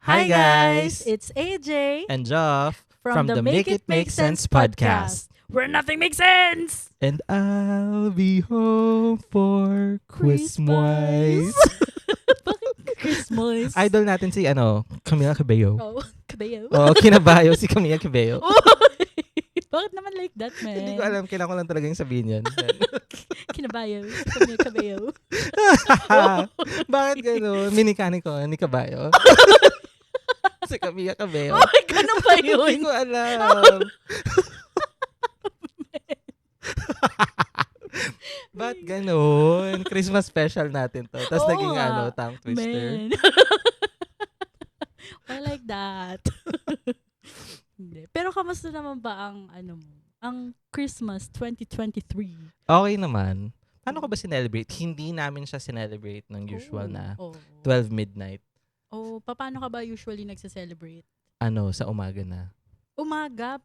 Hi guys! It's AJ And Joff from the Make It Make Sense podcast, where nothing makes sense! And I'll be home for Christmas. Bakit Christmas? Idol natin si Camila Cabello. Oh, Cabello. Oo, kinabayo si Camila Cabello. Bakit naman like that, man? Hindi ko alam, kailangan ko lang talagang sabihin yan. Kinabayo. Cabello. Bakit gano'n? Minikani ko, ni Caballo. Si Camila Cabello. Oh, ganun ba Hindi yun? ko alam. Ba't ganun? Christmas special natin to. Tapos Oo naging nga. tongue twister. Man. Why like that? Hindi. Pero kamusta naman ba ang ang Christmas 2023? Okay naman. Paano ka ba sinelebrate? Hindi namin siya sinelebrate ng usual na 12 midnight. Oh, paano ka ba usually nagse-celebrate? Sa umaga na. Umaga?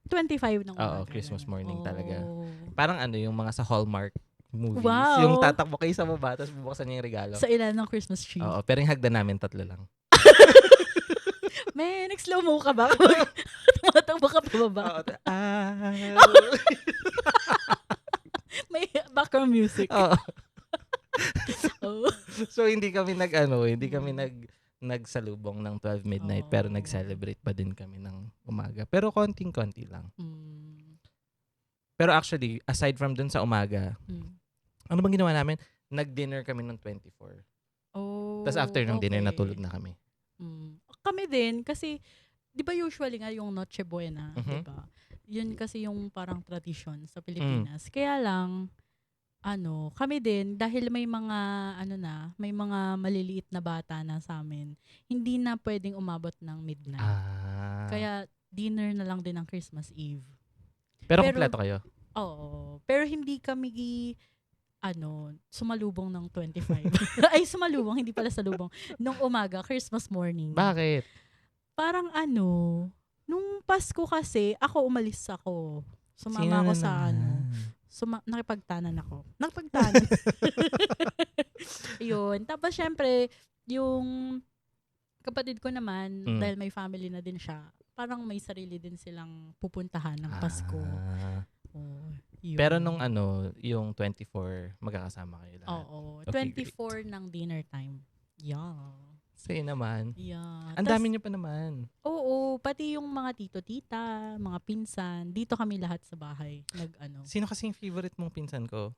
25 ng umaga. Oo, Christmas morning talaga. Oh. Parang yung mga sa Hallmark movies. Wow. Yung tatakbo kayo sa baba, tapos bubuksan niya yung regalo. Sa ilan ng Christmas tree. Oo, pero yung hagdan namin 3 lang. Man, nag-slow mo ka ba? Tumatakbo ka pa ba? Oo. May background music. Oo. Oh. So hindi kami nagsalubong ng 12 midnight pero nag-celebrate pa din kami ng umaga. Pero konting-konti lang. Pero actually, aside from dun sa umaga, ano bang ginawa namin? Nag-dinner kami ng 24. Oh. Tapos after ng dinner, okay. natulog na kami. Kami din, kasi, di ba usually nga yung Noche Buena, Mhm. di ba? Yun kasi yung parang tradition sa Pilipinas. Kaya lang, kami din, dahil may mga, may mga maliliit na bata na sa amin, hindi na pwedeng umabot ng midnight. Kaya, dinner na lang din ang Christmas Eve. Pero pero- kompleto kayo? Oo. Pero hindi kami sumalubong ng 25. Ay, sumalubong, hindi pala salubong. Nung umaga, Christmas morning. Bakit? Parang nung Pasko kasi, umalis ako. Sumama ako sa nakipagtanan ako. Nakipagtanan. Yun. Tapos syempre, yung kapatid ko naman, dahil may family na din siya, parang may sarili din silang pupuntahan ng Pasko. Yun. Pero nung yung 24, magkakasama kayo lahat. Oo. Okay, 24 ng dinner time. Yeah. Sa'yo naman. Yeah. Ang dami niyo pa naman. Oo. Pati yung mga tito-tita, mga pinsan. Dito kami lahat sa bahay. Sino kasi yung favorite mong pinsan ko?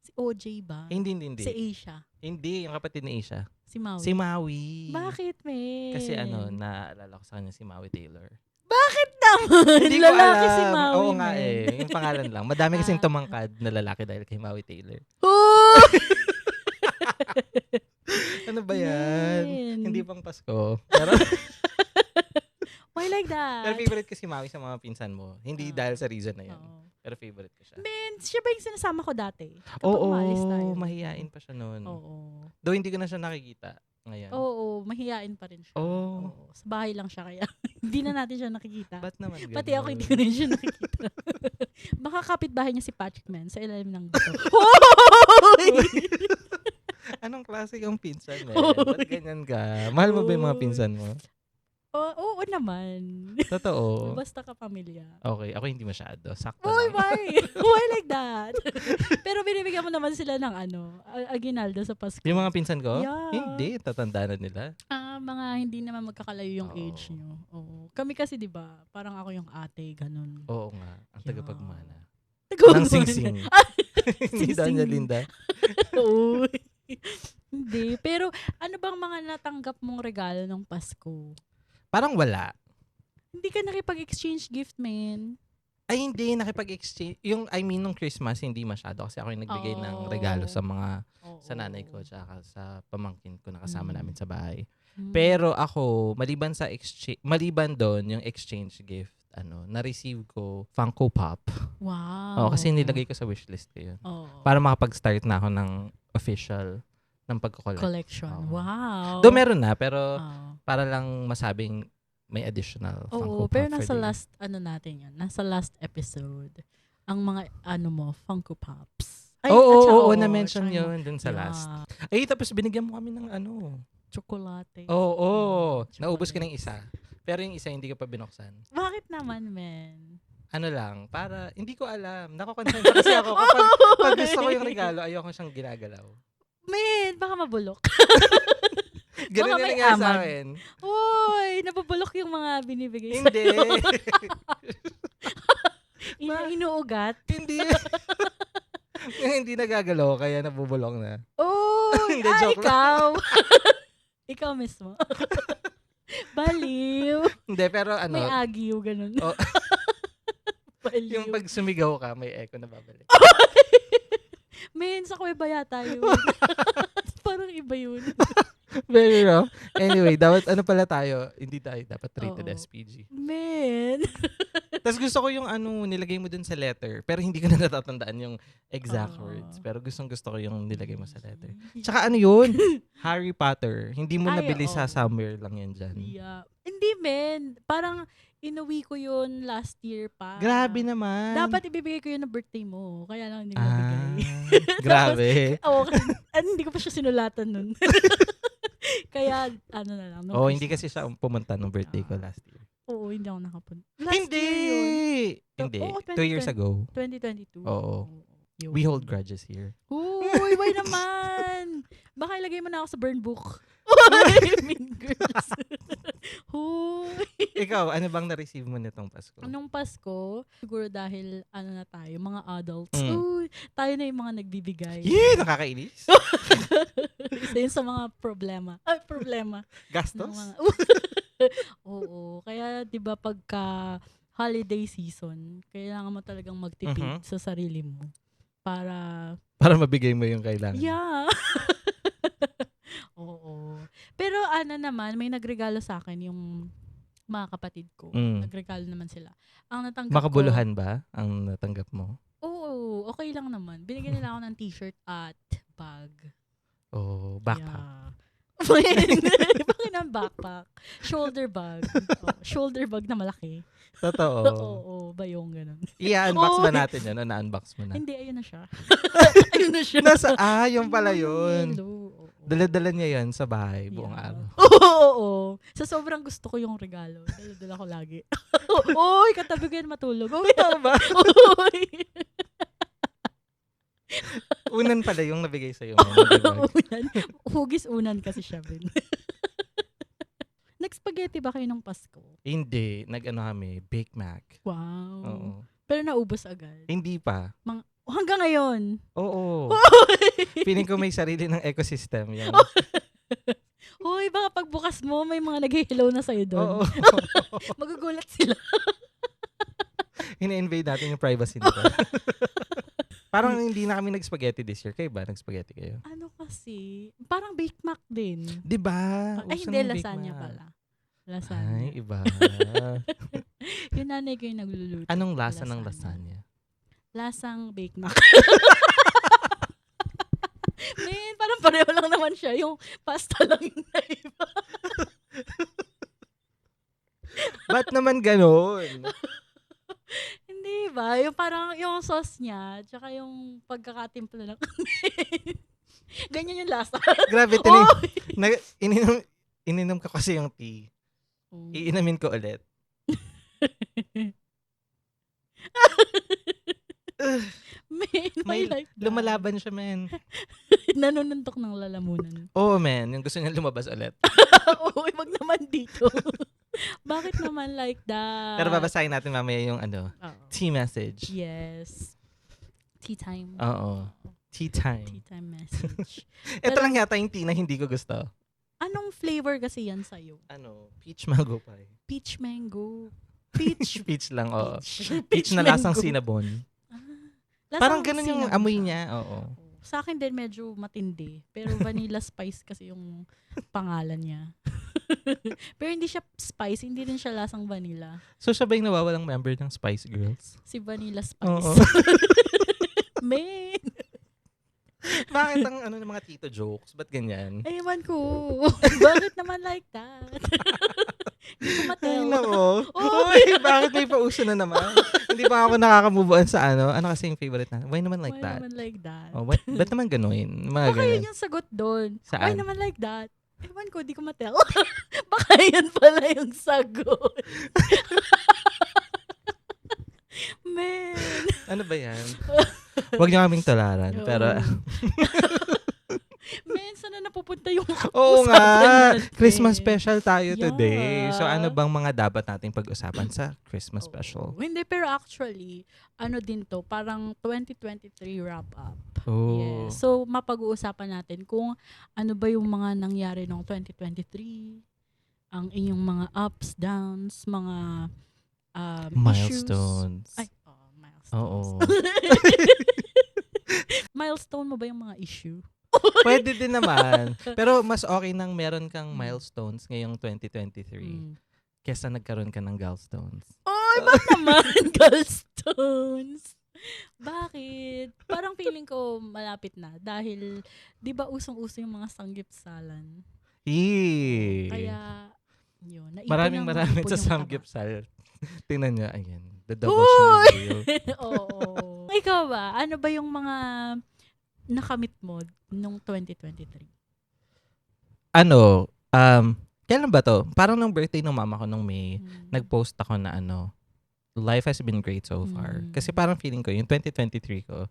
Si OJ ba? Hindi. Si Asia. Hindi, yung kapatid ni Asia. Si Maui. Si Maui. Bakit, men? Kasi naalala ko sa kanya si Maui Taylor. Bakit naman? Hindi ko Lalaki alam. si Maui, Oo nga men. yung pangalan lang. Madami kasing tumangkad na lalaki dahil kay Maui Taylor. Oh! Ano ba yan? Men. Hindi pang Pasko. Pero Why like that? favorite ko si Maui sa mga pinsan mo. Hindi dahil sa reason na yan. Oo. Pero favorite ko siya. Men, siya ba yung sinasama ko dati? Kapag Oo, umalis tayo. mahihain pa siya noon. Oo. Though hindi ko na siya nakikita ngayon. Oo, mahihain pa rin siya. Oo. Oo. Sa bahay lang siya kaya. Hindi na natin siya nakikita. Ba't naman ganun? Pati ako hindi ko rin siya nakikita. Baka kapitbahay niya si Patrick Man sa ilalim ng dito. Anong klase yung pinsan eh? Ba't ganyan ka? Mahal mo ba yung mga pinsan mo? Oo naman. Totoo. Basta ka pamilya. Okay, ako hindi masyado. Sakto Uy, lang. why? Why like that? Pero binibigyan mo naman sila ng aguinaldo sa Pasko. Yung mga pinsan ko? Yeah. Hindi, tatanda na nila. Mga hindi naman magkakalayo yung age nyo. Oo. Kami kasi, di ba, parang ako yung ate, ganun. Oo nga, ang tagapagmana. Tagapagmana. Ng sing-sing. Hindi daw niya Linda. Oo. Hindi. Pero, ano bang mga natanggap mong regalo ng Pasko? Parang wala. Hindi ka nakipag-exchange gift, man. Ay, hindi. Nakipag-exchange. Nung Christmas, hindi masyado. Kasi ako yung nagbigay ng regalo sa sa nanay ko tsaka sa pamangkin ko na kasama namin sa bahay. Pero ako, maliban doon, yung exchange gift, na-receive ko Funko Pop. Wow. Kasi nilagay ko sa wishlist ko yun. Para makapag-start na ako ng official ng pagko-collect. Collection. Wow. Though meron na, pero para lang masabing may additional Funko Pop. Pero for nasa the- last, natin yun, nasa last episode, ang mga, Funko Pops. Ay, Oo, na-mention tsaka yun dun sa yeah, last. Ay, tapos binigyan mo kami ng Chocolate. Oo. Naubos ko na yung isa. Pero yung isa hindi ko pa binuksan. Bakit naman, men? Ano lang, para, hindi ko alam. Nako-concern pa kasi ako pag gusto ko yung regalo, ayoko siyang ginagalaw. Men, baka mabulok. Ganun Baka na may nangyari sa amag. akin. Uy, nabubulok yung mga binibigay sa Hindi. inuugat. Hindi. Yung hindi nagagalaw, kaya nabubulok na. Uy, Hindi, joke lang. ikaw. Ikaw mismo. Baliw. Hindi, pero ano, May agiw, ganun. Oh. Baliw. yung pag sumigaw ka, may echo na babalik. Men, sa kuweba yata yun. Parang iba yun. Pero, anyway, dapat ano pala tayo, hindi tayo dapat rated Oo. SPG. Men. Tapos gusto ko yung nilagay mo dun sa letter, pero hindi ko na natatandaan yung exact Oo. words. Pero gusto ko yung nilagay mo sa letter. Tsaka ano yun? Harry Potter. Hindi mo Ay, nabili oo. sa somewhere lang yan dyan. Yeah. Hindi, men. Parang inuwi ko yun last year pa. Grabe naman. Dapat ibibigay ko yun na birthday mo. Kaya lang hindi mo Ah, nabigay. grabe. Oo, hindi ko pa siya sinulatan nun. Kaya, ano na lang. Oh, hindi kasi siya pumunta nung birthday ko last year. Oo, hindi ako nakapunta. Last Hindi! year yun. Hindi. Oo, 2 years ago. 2022. Oo. Yun. We hold grudges here. Uy, why naman? Baka ilagay mo na ako sa burn book. Uy, mean girls. Uy. Ikaw, ano bang na-receive mo nitong Pasko? Anong Pasko? Siguro dahil, ano na tayo, mga adults. Mm. Uy, tayo na yung mga nagbibigay. Yeah, nakakainis. Isa yun sa mga problema. Ay, problema. Gastos? Ng mga, oo. Kaya, di ba, pagka holiday season, kailangan mo talagang magtipid sa sarili mo. Para mabigay mo yung kailangan. yeah. Oo. Pero ano naman, may nagregalo sa akin yung mga kapatid ko. Mm. Nagregalo naman sila. Ang natanggap Makabuluhan ba ang natanggap mo? ko, oo, okay lang naman. Binigyan nila ako ng t-shirt at bag. Oh, backpack. Yeah. Bakit ng backpack? Shoulder bag. Oh, shoulder bag na malaki. Totoo. Oo, bayong ganun. I-unbox ba Oy. natin yun? O na-unbox mo na? Hindi, ayun na siya. Ayun na siya. Yung pala yun. Yellow, oo. Dala-dala niya yun sa bahay buong Yeah. araw. Oo. Sa sobrang gusto ko yung regalo. Dala ko lagi. Uy, katabi ko yan matulog. Uy, ba? Uy. Unan pala yung nabigay sa'yo. Diba? Unan. Hugis unan kasi siya, Ben. Nag-spaghetti ba kayo ng Pasko? Hindi. Nag-ano kami, Bake Mac. Wow. Oo. Pero naubos agad. Hindi pa. Hanggang ngayon. Oo. Feeling ko may sarili ng ecosystem yan. Hoy, baka pagbukas mo, may mga nag-hello na sa'yo doon. Oo. Magugulat sila. Ina-invade natin yung privacy nito. Parang hindi na kami nag-spaghetti this year. Kayo ba? Nag-spaghetti kayo? Ano kasi? Parang Bake Mac din. Diba? Ay, Uso hindi. ng Bake Lasagna Mac. pala. Lasagna. Ay, iba. Yung nanay ko yung nagluluto. Anong lasa ng lasagna? Lasang Bake Mac. Man, parang pareho lang naman siya. Yung pasta lang yung naiba. Ba't naman ganon? Hindi ba? Yung parang yung sauce niya, tsaka yung pagkakatimpla ng ganyan yung lasa. Grabe, Oh! ininom ko kasi yung tea. Iinamin ko ulit. Man, May like that. lumalaban siya, man. Nanununtok ng lalamunan. Oo, man. Yung gusto niya lumabas ulit. Uy, wag naman dito. Bakit naman like that? Pero babasahin natin mamaya yung Oo. tea message. Yes. Tea time. Oo. Tea time. Tea time message. Ito lang yata yung tea na hindi ko gusto. Anong flavor kasi yan sa'yo? Peach mango pie. Peach mango. Peach. Peach lang, oo. Peach. Peach na lasang mango. cinnamon. Lasang Parang ganun yung cinnamon amoy siya. niya, oo. Sa akin din medyo matindi. Pero vanilla spice kasi yung pangalan niya. Pero hindi siya spice, hindi rin siya lasang vanilla. So siya ba yung nawawalang member ng Spice Girls? Si Vanilla Spice. Oo. Man! Bakit ang ng mga tito jokes? Ba't ganyan? Ewan ko. Bakit naman like that? Hindi ko Ay, matell. nako. Oh. Uy, bakit may pauso na naman? Hindi pa ako nakaka-move on sa ano kasi yung favorite na? Why naman like Why that? naman like that? Oh, ba't naman gano'n? Mga Baka ganun. yun yung sagot doon. Saan? Why naman like that? Ewan ko, di ko matel. Baka yan pala yung sagot. Man. Ano ba yan? Huwag niyo kaming tularan. Pero, Men, saan na napupunta yung oo usapan nga, natin? Christmas special tayo today. Yeah. So, ano bang mga dapat nating pag-usapan sa Christmas special? Hindi, pero actually, ano din to, parang 2023 wrap-up. Oh. Yeah. So, mapag-uusapan natin kung ano ba yung mga nangyari noong 2023, ang inyong mga ups, downs, mga Milestones. issues. Ay, milestones. Oo. Milestone mo ba yung mga issue? Pwede din naman. Pero mas okay nang meron kang milestones ngayong 2023 kesa nagkaroon ka ng gallstones. Oy, ba't naman gallstones? Bakit? Parang feeling ko malapit na dahil 'di ba usong-uso yung mga sanggipsalan. Kaya yun, Maraming naipon sa yung samgipsal. Tingnan niyo, ayan. The double Uy! reveal. Oo. Ikaw ba? Ano ba yung mga nakamit mo nung 2023? Kailan ba to? Parang nung birthday ng mama ko nung May, nag-post ako na life has been great so far. Kasi parang feeling ko, yung 2023 ko,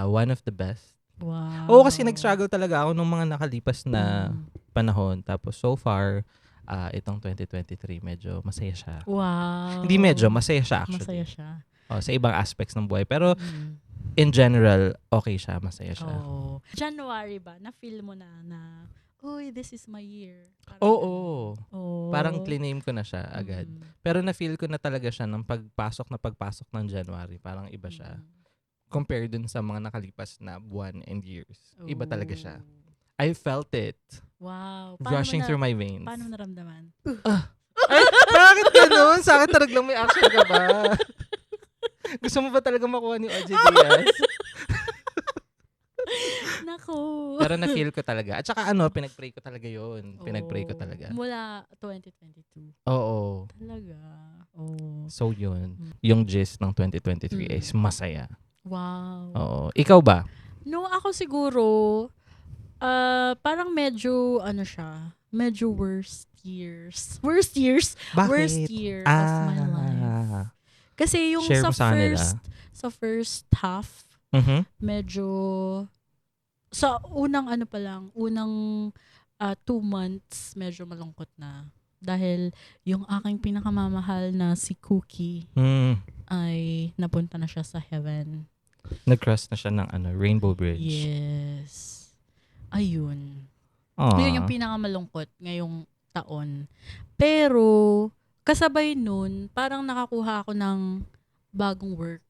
one of the best. Wow. Oo, kasi nag-struggle talaga ako nung mga nakalipas na panahon. Tapos so far, itong 2023, medyo masaya siya. Wow. Hindi medyo, masaya siya actually. Masaya siya. Sa ibang aspects ng buhay. Pero in general, okay siya, masaya siya. Oh. January ba? Na-feel mo na, uy, this is my year. Oo. Oh. Parang clean-name ko na siya agad. Pero na-feel ko na talaga siya ng pagpasok ng January. Parang iba siya. Compared dun sa mga nakalipas na buwan and years. Iba talaga siya. I felt it. Wow. Rushing through my veins. Paano naramdaman? Ay, bakit ganun? Sa akin talagang may action ka ba? Gusto mo ba talaga makuha ni OJ Diaz? Naku. Pero na-feel ko talaga. At saka pinag-pray ko talaga yun. Pinag-pray ko talaga. Mula 2022. Oo. Talaga. Oh. So yun. Yung gist ng 2023 is masaya. Wow. Oo. Ikaw ba? No, ako siguro, parang medyo, medyo worst years. Bakit? Worst year of my life. Kasi yung Share mo sa kanila. sa first half, Mhm. medyo, sa unang unang 2 months, medyo malungkot na. Dahil yung aking pinakamamahal na si Cookie ay napunta na siya sa heaven. Nag-cross na siya ng Rainbow Bridge. Yes. Ayun. Aww. Yun yung pinakamalungkot ngayong taon. Pero, kasabay nun, parang nakakuha ako ng bagong work.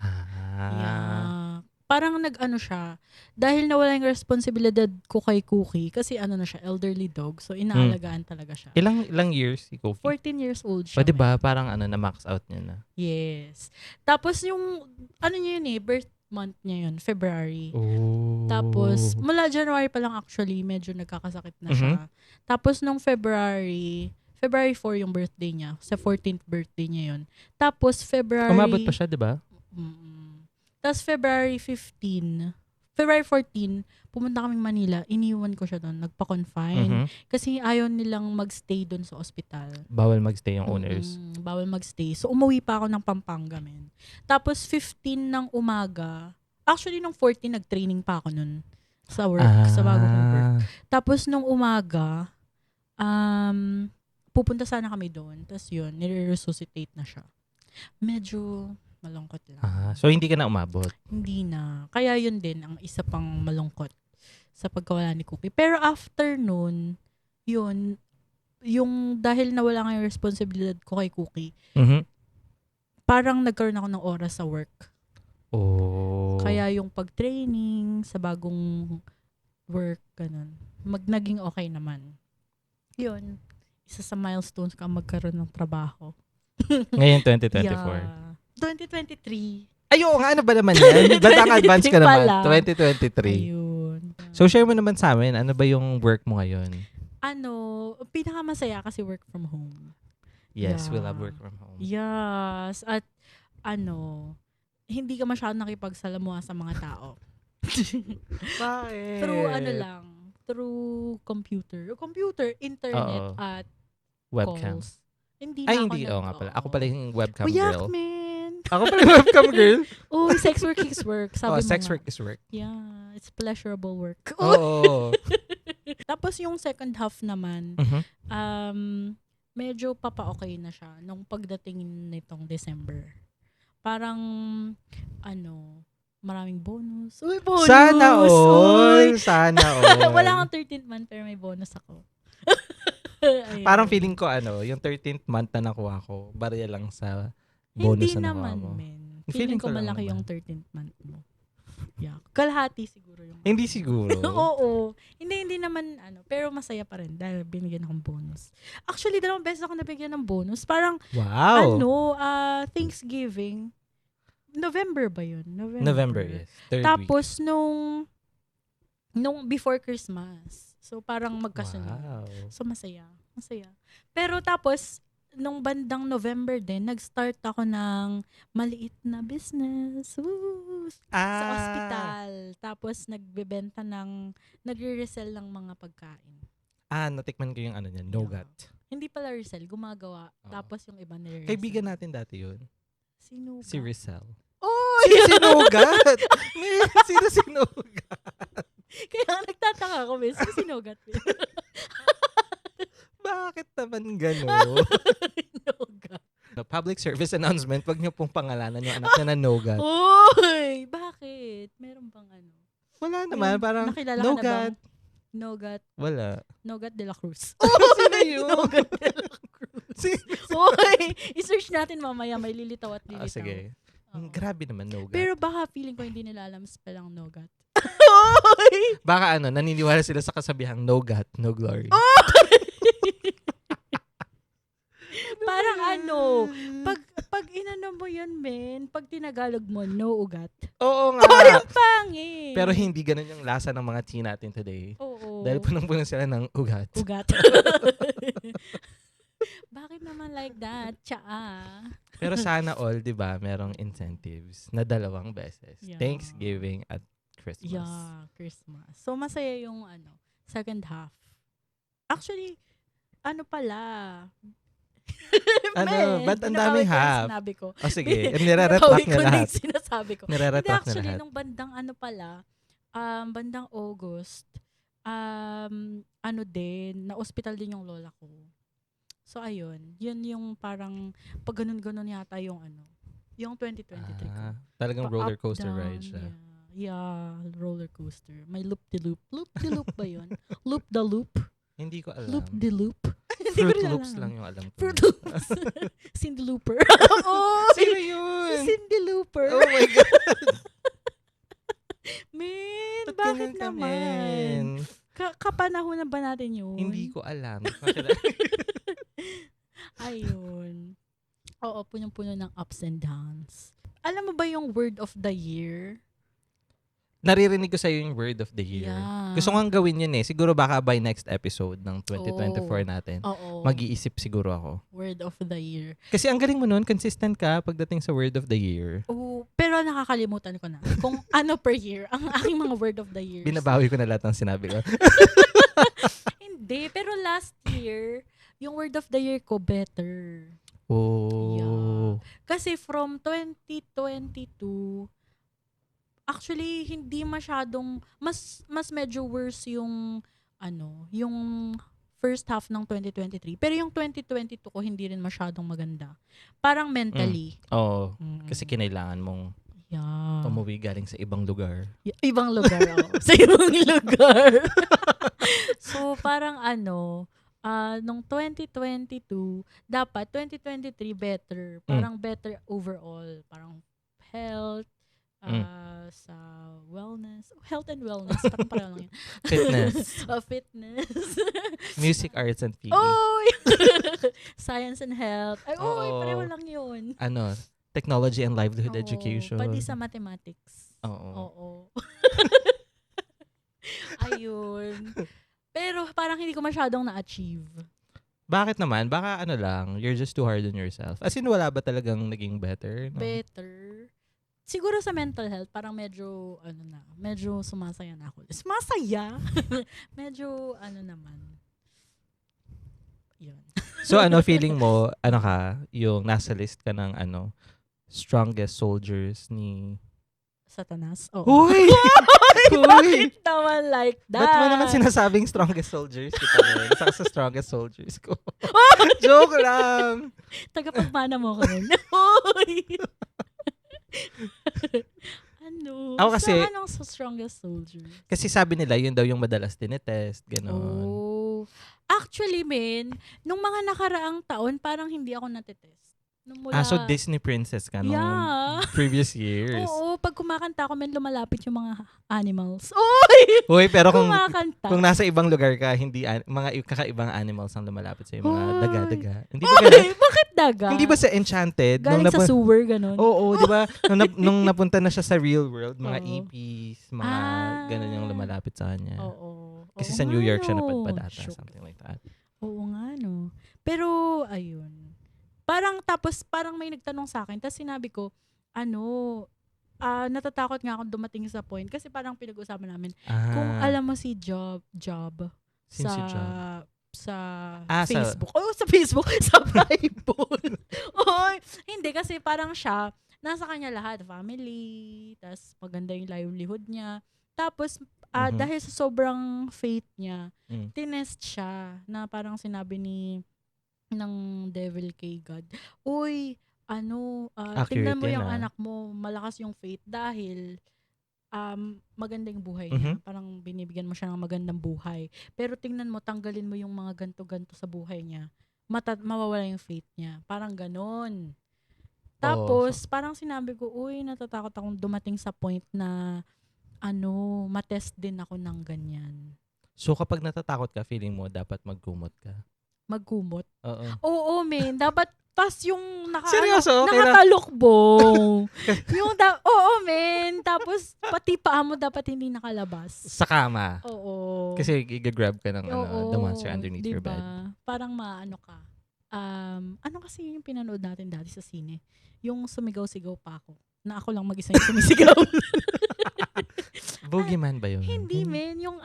Yeah. Parang siya. Dahil nawala yung responsibilidad ko kay Cookie, kasi na siya, elderly dog. So, inaalagaan talaga siya. Ilang years si Kofi? 14 years old siya. O diba, parang na-max out niya na. Yes. Tapos yung, niya yun birth month niya yun, February. Oh. Tapos, mula January pa lang actually, medyo nagkakasakit na siya. Tapos, nung February 4 yung birthday niya. Sa 14th birthday niya yun. Tapos, February... Umabot pa siya, diba? Tapos, February 14, pumunta kaming Manila. Iniwan ko siya doon. Nagpa-confine. Kasi ayaw nilang magstay doon sa ospital. Bawal magstay yung owners. Bawal magstay. So, umuwi pa ako ng Pampanga, men. Tapos, 15 ng umaga. Actually, nung 14, nag-training pa ako nun. Sa work. Sa bago kong work. Tapos, nung umaga, pupunta sana kami doon. Tapos yun, nire-resuscitate na siya. Medyo malungkot lang. So, hindi ka na umabot? Hindi na. Kaya yun din, ang isa pang malungkot sa pagkawala ni Cookie. Pero after nun, yun, yung dahil nawala nga yung responsibilidad ko kay Cookie, parang nagkaroon ako ng oras sa work. Oh. Kaya yung pag-training sa bagong work, ganun, naging okay naman. Yun. Isa sa milestones ka magkaroon ng trabaho. Ngayon, 2024. Yeah. 2023. Ayo nga, ano ba naman yan? Batang advance ka naman. Pala. 2023. Ayun. So, share mo naman sa amin, ano ba yung work mo ngayon? Pinakamasaya kasi work from home. Yes, we love work from home. Yes. At hindi ka masyadong nakipagsalamuha sa mga tao. Bakit? Through through computer. Internet Oo. at Webcam. calls. Hindi Ay, na hindi. ako Oo nga pala. Ako pala yung webcam Uyak, girl. man. Ako pala yung webcam girl. Uy, sex work is work. Sabi mo Sex nga. work is work. Yeah, it's pleasurable work. Oo. Tapos yung second half naman, Mhm. medyo papa-okay na siya nung pagdating nitong December. Parang, maraming bonus. Uy, bonus! Sana Uy! all. Sana all. Wala kang 13th month pero may bonus ako. Ayun. Parang feeling ko yung 13th month na nakuha ko, barya lang sa bonus Hindi na nakuha naman, mo. men. Feeling Feeling ko ko lang malaki naman. yung 13th month mo. Yeah. Kalahati siguro yung. Hindi siguro. Oo. Hindi naman, pero masaya pa rin dahil binigyan akong bonus. Actually, 2 beses ako nabigyan ng bonus. Parang, Wow. Thanksgiving. November ba yun? November, yes. Third week. Tapos, nung before Christmas. So, parang magkasunod. Wow. So, masaya. Pero tapos, nung bandang November din, nag-start ako ng maliit na business. Woo! Sa ospital. Tapos, nagre-resell ng mga pagkain. Natikman ko yung Nougat. Hindi pala resell, gumagawa. Oo. Tapos yung iba nire-resell. Kaibigan natin dati yun. Sino Si Rizal. Oh! Si Nougat! Sino si Nougat? Kaya nagtataka ako, miss. Si Nougat. Bakit naman gano'n? Nougat. Public service announcement, wag niyo pong pangalanan yung anak niya na Nougat. Uy! Bakit? Meron bang Wala naman, parang nakilala ka na Nougat. bang Nougat? Wala. Nougat de la Cruz. Sino yun? Nougat de la Cruz. Uy! I-search natin mamaya. May lilitaw at lilitaw. Sige. Oo. Grabe naman, Nougat. Pero baka feeling ko hindi nila alam spelang Nougat. Baka naniniwala sila sa kasabihang no God, no glory. Parang pag inano mo yun, men, pag tinagalog mo, no ugat. Oo nga. Parang pangit. Pero hindi ganun yung lasa ng mga tea natin today. Oo. Dahil punong-puno sila ng ugat. Ugat. Bakit naman like that? Tsaa. Pero sana all, di ba, merong incentives na 2 beses. Yeah. Thanksgiving at Christmas. Yeah, Christmas. So, masaya yung second half. Actually, pala. Ba't ang daming half? Sinabi ko. O sige, nire-retract niya lahat. Sinasabi ko. Hindi, Nire-retract niya actually, lahat. nung bandang bandang August, na-hospital din yung lola ko. So, ayun. Yun yung parang, pag ganun-ganun yata yung yung 2023 ko. Talagang roller Up, coaster down, ride siya. Yeah, roller coaster. May loop-de-loop. Loop-de-loop ba yun? Loop-the-loop? Hindi ko alam. Loop-de-loop? Hindi ko Fruit rin Loops alam. lang yung alam ko. Fruit Loops. Cindy Looper. Oh, Sino yun? Si Cindy Looper. Oh my God. Man, Ba't bakit ganun ka, naman? men? Kapanahonan ba natin yun? Hindi ko alam. Ayun. Oo, punong-puno ng ups and downs. Alam mo ba yung word of the year? Naririnig ko sa'yo yung word of the year. Yeah. Gusto ko nga gawin yun eh. Siguro baka by next episode ng 2024 natin, Oo. mag-iisip siguro ako. Word of the year. Kasi ang galing mo nun, consistent ka pagdating sa word of the year. Oo, pero nakakalimutan ko na kung ano per year ang aking mga word of the year. Binabawi ko na lahat ng sinabi ko. Hindi, pero last year, yung word of the year ko, better. Oh. Yeah. Kasi from 2022, actually, hindi masyadong, mas medyo worse yung, yung first half ng 2023. Pero yung 2022 ko, hindi rin masyadong maganda. Parang mentally. Oo. Kasi kinailangan mong umuwi galing sa ibang lugar. Ibang lugar ako. Sa ibang lugar. So, parang nung 2022, dapat 2023 better. Parang better overall. Parang health, sa wellness. Health and wellness. Parang pareho lang yun. Fitness. Fitness. Music, arts, and PE. Oy! Science and health. Ay, Oo. pareho lang yun. Technology and livelihood Oo, education. Pati sa mathematics. Oo. Oo. Ayun. Pero parang hindi ko masyadong na-achieve. Bakit naman? Baka you're just too hard on yourself. As in, wala ba talagang naging better? No? Better. siguro sa mental health, parang medyo, medyo sumasaya na ako. Sumasaya? Medyo, naman. Yun. So feeling mo, yung nasa list ka ng strongest soldiers ni... Satanas? Oo. Uy! Bakit naman like that? Ba't mo naman sinasabing strongest soldiers kita rin? Saka sa strongest soldiers ko. Joke lang! Tagapagmana mo ko rin. Uy! Ako kasi... Anong sa strongest soldier? Kasi sabi nila, yun daw yung madalas tinetest, gano'n. Oh. Actually, nung mga nakaraang taon, parang hindi ako natetest. So Disney princess ka nung previous years. Oo, pag kumakanta ako, lumalapit yung mga animals. Uy, pero kung nasa ibang lugar ka, hindi mga kakaibang animals ang lumalapit sa'yo, mga daga-daga. Hindi ba ganun? Bakit daga? Hindi ba sa Enchanted? Galing sa sewer, ganun? Oo, di ba? Nung napunta na siya sa real world, mga EPs, mga ganun yung lumalapit sa kanya. Oo. Kasi sa New York siya napadata, something like that. Oo nga, no. Pero, ayun. Parang may nagtanong sa akin, tapos sinabi ko, natatakot nga akong dumating sa point, kasi parang pinag-usapan namin, kung alam mo si Job, Sino si Job? Sa Facebook. Sa Facebook. Sa Bible. Hindi, kasi parang siya, nasa kanya lahat, family, tapos maganda yung livelihood niya. Tapos, dahil sa sobrang faith niya, tinest siya, na parang sinabi ng devil kay God, uy, tingnan mo yung anak mo, malakas yung faith dahil maganda yung buhay niya. Parang binibigyan mo siya ng magandang buhay. Pero tingnan mo, tanggalin mo yung mga ganto-ganto sa buhay niya. Mawawala yung faith niya. Parang ganon. Tapos, parang sinabi ko, uy, natatakot akong dumating sa point na matest din ako ng ganyan. So, kapag natatakot ka, feeling mo, dapat magkumot ka? Magkumot? Oo, men. Dapat yung seryoso? nakatalokbong. Men. Tapos, pati paa mo dapat hindi nakalabas. Sa kama? Oo. Kasi i-grab ka ng the monster underneath your bed. Parang ka. Kasi yung pinanood natin dati sa sine? Yung sumigaw-sigaw pa ako. Na ako lang mag-isa yung sumisigaw. Boogeyman ba yun? Hindi, men. Yung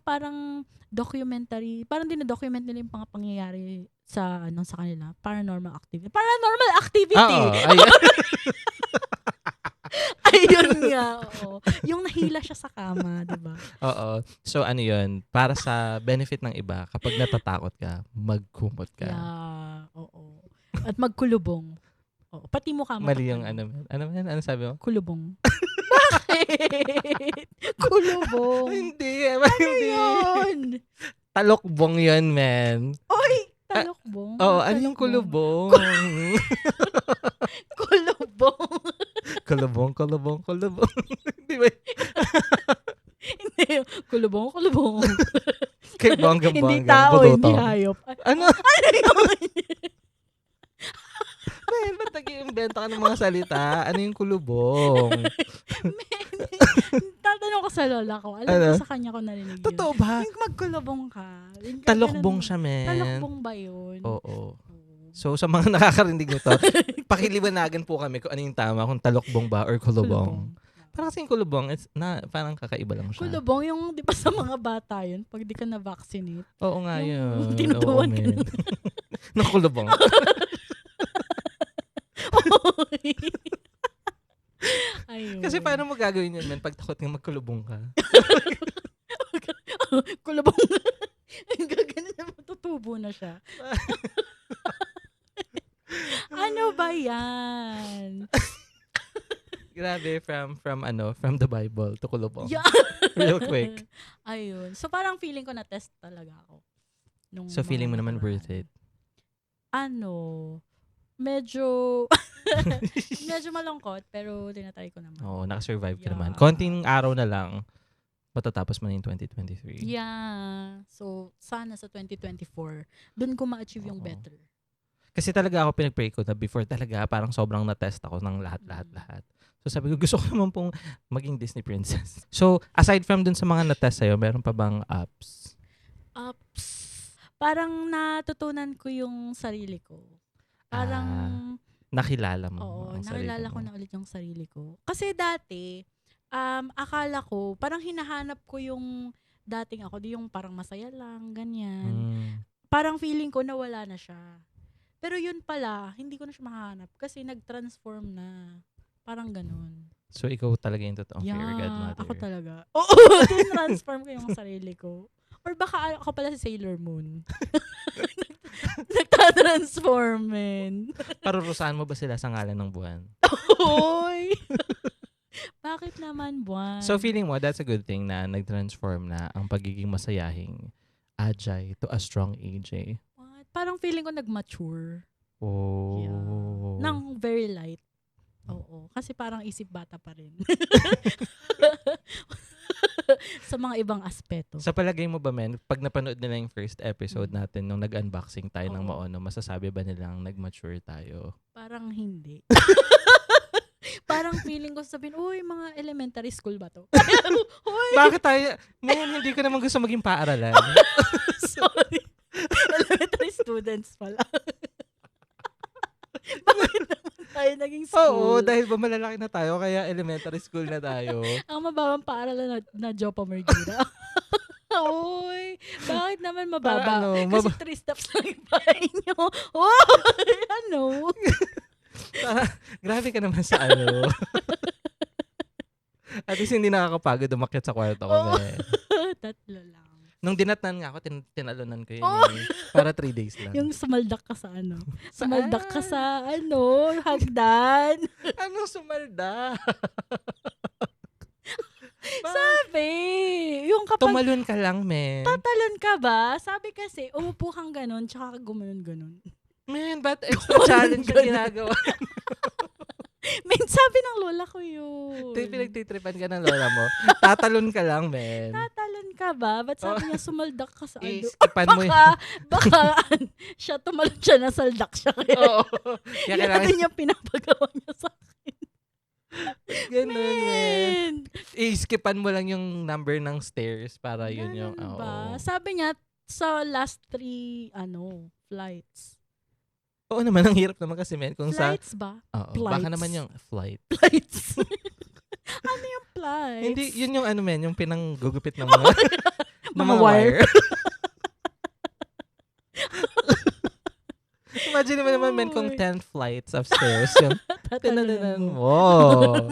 parang documentary. Parang dinadocument nila yung mga pangyayari sa kanila. Paranormal activity. Paranormal activity! Ayun. Ayun nga, oo. Yung nahila siya sa kama, diba? Oo. So, yun? Para sa benefit ng iba, kapag natatakot ka, magkumot ka. Yeah, oo. At magkulubong. Oo. Pati mukha mo. Mali yung ano sabi mo? Kulubong. Bakit? Kulubong. Hindi. Yun? Talokbong yun, man. Oy! Talokbong? Oo, ano yung kulubong? Kulubong. Di ba? Hindi. Kulubong. Kay bonggang. Hindi tao, hindi hayop. Ano yun? Man, ba't nag-iimbento ka ng mga salita? Ano yung kulubong? Tatanong ko sa lola ko. Alam ko sa kanya ko narinig yun. Totoo ba? Magkulubong ka. Talokbong siya, man. Talokbong ba yun? Oo. So, sa mga nakakarinig nito, pakiliwanagan po kami kung ano yung tama, kung talokbong ba or kulubong. Parang kasing kulubong, parang kakaiba lang siya. Kulubong yung, di ba sa mga bata yun, pag di ka na-vaccinate. Oo nga yun. Tinutuwan ka na. Ng kulubong. Ayun. Kasi paano mo gagawin yun, man, pag takot nga magkulubong ka? Kulubong. Gagano na matutubo na siya. Ano ba yan? Grabe, from the Bible to kulubong. Yeah. Real quick. Ayun. So parang feeling ko na-test talaga ako. So feeling mo naman worth it? Medyo malungkot, pero tinatry ko naman. Oo, nakasurvive ka naman. Konting araw na lang, matatapos mo na yung 2023. Yeah. So, sana sa 2024, dun ko ma-achieve yung better. Kasi talaga ako pinag-pray ko na before talaga, parang sobrang na-test ako ng lahat. So sabi ko, gusto ko naman pong maging Disney princess. So, aside from dun sa mga na-test sa'yo, meron pa bang apps? Parang natutunan ko yung sarili ko. Parang nakilala mo Oo, ang sarili nakilala ko mo. na ulit yung sarili ko. Kasi dati, akala ko, parang hinahanap ko yung dating ako, di yung parang masaya lang, ganyan. Mm. Parang feeling ko nawala na siya. Pero yun pala, hindi ko na siya mahanap kasi nag-transform na. Parang ganun. So, ikaw talaga yung totoong fairy godmother. Ako talaga. Oo, transform ko yung sarili ko. Or baka ako pala si Sailor Moon. Nagtatransform, men. Parurusahan mo ba sila sa ngalan ng buwan? Hoy! Bakit naman buwan? So, feeling mo, that's a good thing na nag-transform na ang pagiging masayahing Ajay to a strong AJ. What? Parang feeling ko nag-mature. Oh. Yeah. Nang very light. Oo. Kasi parang isip bata pa rin. Sa mga ibang aspeto. Sa palagay mo ba, men, pag napanood nila yung first episode natin nung nag-unboxing tayo ng Oo. Maono, masasabi ba nilang nag-mature tayo? Parang hindi. Parang feeling ko sabihin, uy, mga elementary school ba to? Uy! Bakit tayo? Men, hindi ko naman gusto maging paaralan. Sorry. Elementary students pala. Bakit naman tayo naging Oo, school? dahil ba malalaki na tayo, kaya elementary school na tayo. Ang mababang paaralan na Jopa Mergira. Uy, bakit naman mababa? Para ano, Kasi 3 steps lang yung bahay nyo. Uy, ano? Grabe ka naman sa ano. At least hindi nakakapagod umakyat sa kwarto ko. Oo. Eh. 3 lang. Nung dinatnan nga ako, tinalunan ko yun. Oh! Eh. Para 3 days lang. Yung sumaldak ka sa ano? Saan? Sumaldak ka sa ano? Hagdan? Anong sumalda? Sabi! Yung kapag Tumalon ka lang, men. tatalon ka ba? Sabi kasi, umupo kang ganun, tsaka gumanon-ganon. Men, ba't extra challenge yung ginagawa? Men, sabi ng lola ko yun. Ito yung pinagtitripan ka ng lola mo. Tatalon ka lang, men. Tatalon ka ba? Ba't sabi niya sumaldak ka sa ano? Iskipan mo yun. Baka siya tumalon siya, nasaldak siya. Kaya Oo. Kaya yun kailangan natin yung pinapagawa niya sa akin. ganun, men. Men! Iskipan mo lang yung number ng stairs para yun yung... Ganun Oo. ba? Sabi niya, sa last 3, flights. Oo naman, ang hirap naman kasi, men. Kung Flights ba? Oo, Flights. baka naman yung flight. Flights. Ano yung flights? Hindi, yun yung ano, men, yung pinanggugupit ng mga... ng Mga wire. Imagine mo naman, men, kung 10 flights of stairs yung... Tatalanan mo. Wow!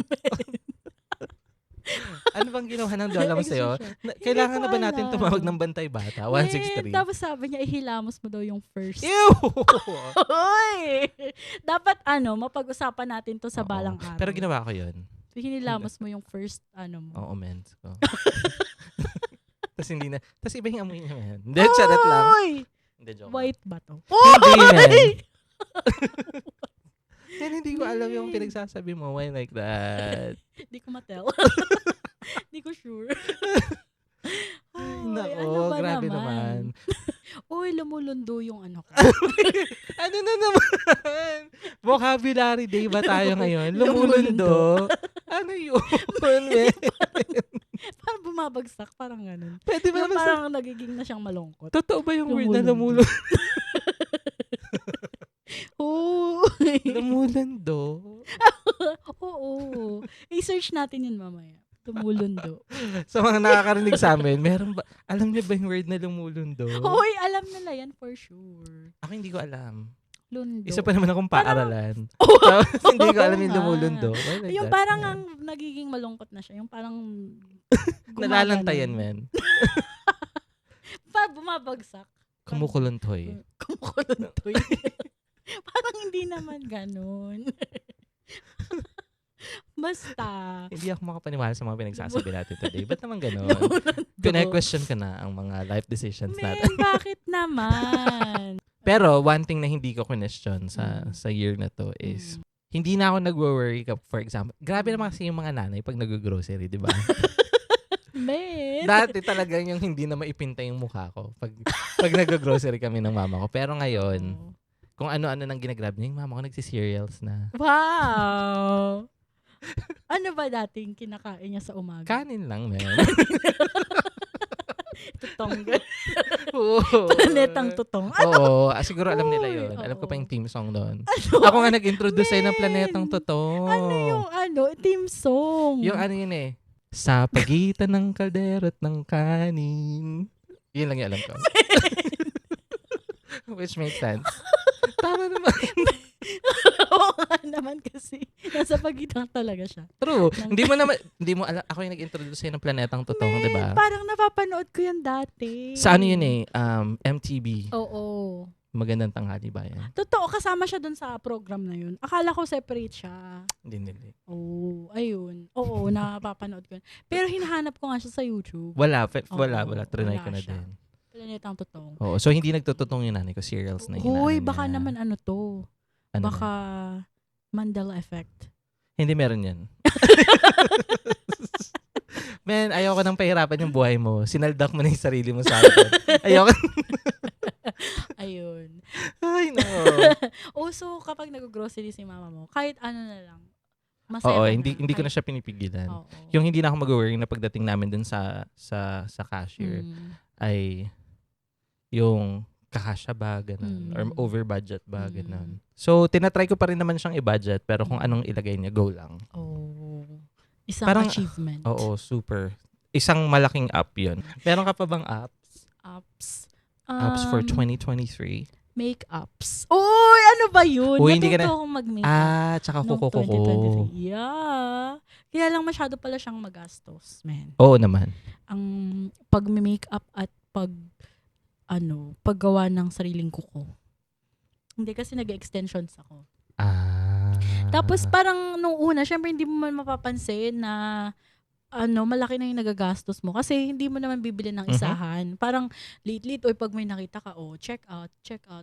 Ano bang ginawa ng lola mo sa'yo? Kailangan ko na ba natin alam. tumawag ng bantay bata? 163. Tapos sabi niya, ihilamos mo daw yung first. Ew! Hoy! Dapat mapag-usapan natin to sa Oo. balang araw. Pero ginawa ko yun. Hinilamos mo yung first, mo. Oo, men. So. Tapos hindi na. Tapos iba yung amoy niya, men. Hindi, charot lang. Hoy! Hindi, joke. White ba to? Hindi, men. Hoy! Then, hindi ko alam yung pinagsasabi mo. Why like that? Di ko matel. Di ko sure. Ay, Nako, ba grabe naman. Uy, lumulundo yung ano ko. Ano na naman? Vocabulary day ba tayo ngayon? Lumulundo. Ano yun? Men? Parang bumabagsak, parang ganun. Pwede ba Yung naman parang nagiging na siyang malungkot. Totoo ba yung word na Lumulundo. lumulundo? Uy! Lumulundo? Oo. I-search natin yun mamaya. Lumulundo. Sa mga nakakarinig sa amin, meron ba, alam niyo ba yung word na lumulundo? Hoy, alam nila yan for sure. Ako hindi ko alam. Lundo. Isa pa naman akong paaralan. Oh, Tapos hindi ko alam yung nga. lumulundo. Why like Yung that, parang man? ang nagiging malungkot na siya. Yung parang Nalalantayan, gumaganon. men. Bumabagsak. Kumukuluntoy. Kumukuluntoy. Parang hindi naman ganun. Basta. Hindi ako makapaniwala sa mga pinagsasabi natin today. Ba't naman gano'n? Lumulundo. Pina-question ka na ang mga life decisions natin. Men, bakit naman? Pero one thing na hindi ko question sa year na to is hindi na ako nagwo-worry for example. Grabe naman kasi yung mga nanay pag nag-grocery, di ba? Men. Dati talagang yung hindi na maipinta yung mukha ko pag nag-grocery kami ng mama ko. Pero ngayon, kung ano-ano nang ginagrab niya, yung mama ko nagsi-cereals na. Wow! Ano ba dating kinakain niya sa umaga? Kanin lang, man. Tutong. Oo. Planetang Tutong. Oo, siguro alam nila Uy, yun. Alam ko pa oo. yung theme song doon. Ano? Ako nga nag-introduce sa'yo ng Men! Planetang Totoo. Ano yung team song? Yung ano yun eh. Sa pagitan ng kaldero at ng kanin. Yun lang yung alam ko. Which makes sense. Tama naman. Oo nga naman kasi. Nasa pagitan talaga siya. True. Hindi mo alam. Ako yung nag-introduce sa'yo ng Planetang Totoo, di ba? Parang napapanood ko yan dati. Sa ano yun eh, MTV. Oo. Magandang tanghali ba yan? Totoo, kasama siya dun sa program na yun. Akala ko separate siya. Hindi. Oo, ayun. Oo, napapanood ko. Pero hinahanap ko nga siya sa YouTube. Wala. Oo, Trinay wala ko na siya. din. Planetang Totoo. Oo. So, hindi nagtututong yung nanay ko. Serials na yung Hoy, inaano baka niya. naman ano to. Ano Baka na? Mandela effect. Hindi meron yan. Man, ayoko nang pahirapan yung buhay mo. Sinaldak mo na yung sarili mo sa akin. Ayoko. Ayun. Ay, no. So kapag nag-grocery si mama mo, kahit ano na lang, masaya Oo, ka hindi ko na Kahit- siya pinipigilan. Oo. Yung hindi na ako mag-worry na pagdating namin dun sa cashier ay yung kakasya ba, ganun. Or over budget ba, ganun. So, tinatry ko pa rin naman siyang i-budget pero kung anong ilagay niya, go lang. Oh. Isang Parang- achievement. Oo, super. Isang malaking app yun. Meron ka pa bang apps? Apps for 2023? Make-ups. Uy, ano ba yun? Uy, hindi ka Natuto na- akong mag-makeup. Tsaka noong kuko. 2023. Yeah. Kaya lang masyado pala siyang magastos, man. Oo naman. Ang pag-makeup at paggawa ng sariling kuko. Hindi kasi nag-extensions ako. Tapos parang nung una, syempre hindi mo man mapapansin na malaki na yung nagagastos mo kasi hindi mo naman bibili ng isahan. Parang late o pag may nakita ka, check out.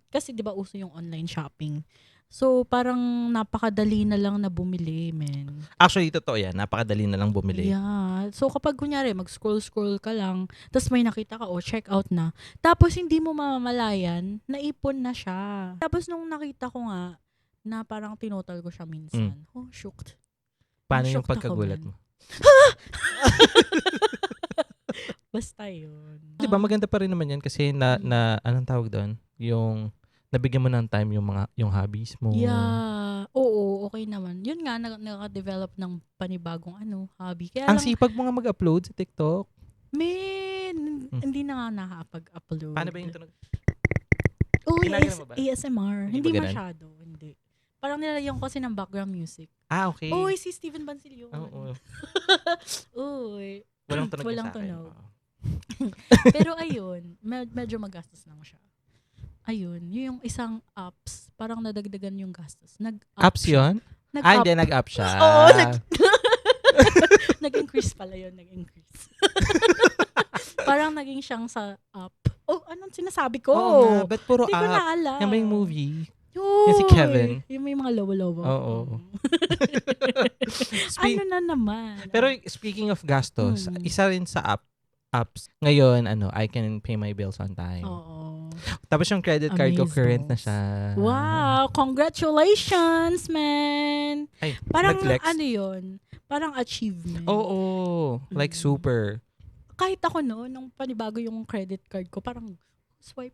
Kasi 'di ba uso yung online shopping. So parang napakadali na lang na bumili, men. Actually, totoo yan. Napakadali na lang bumili. Yeah. So kapag kunyari mag-scroll ka lang, tapos may nakita ka, check out na. Tapos hindi mo mamamalayan, naipon na siya. Tapos nung nakita ko nga, na parang tinotal ko siya minsan. Shocked. Paano yung Shocked ako, pagkagulat man. mo? Basta yun. Di ba maganda pa rin naman yan kasi na anong tawag doon? Yung nabigyan mo ng time yung hobbies mo. Yeah. Oo, okay naman. Yun nga, naka-develop ng panibagong hobby. Kaya Ang lang, sipag mo nga mag-upload sa TikTok. hindi na nga nakakapag-upload. Paano ba yung tunog? Ginagano mo ba? Hindi Hindi ba ganun? masyado. Hindi. Parang nilalagyan ko kasi ng background music. Okay. Uy, si Steven Bancilio. Oo. Uy. Walang tunog Walang sa akin. tunog. Oo. Pero ayun, medyo magastos lang siya. Ayun, yung isang apps, parang nadagdagan yung gastos. Apps yun? Nag-up. Hindi, nag-up siya. Oo, nag-increase pala yun, nag-increase. Parang naging siyang sa app. Anong sinasabi ko? Oo nga, ba't puro Hindi ko na app? alam. Yan ba yung movie? Yung si Kevin. Yung may mga lobo-lobo. Oo. Ano na naman? Pero speaking of gastos, isa rin sa apps. Ngayon, I can pay my bills on time. Oo. Tapos yung credit card ko, Amaze current na balls. siya. Wow! Congratulations, man! Ay, Parang nag-flex. yun? Parang achievement. Oo. Like super. Kahit ako nung panibago yung credit card ko, parang swipe.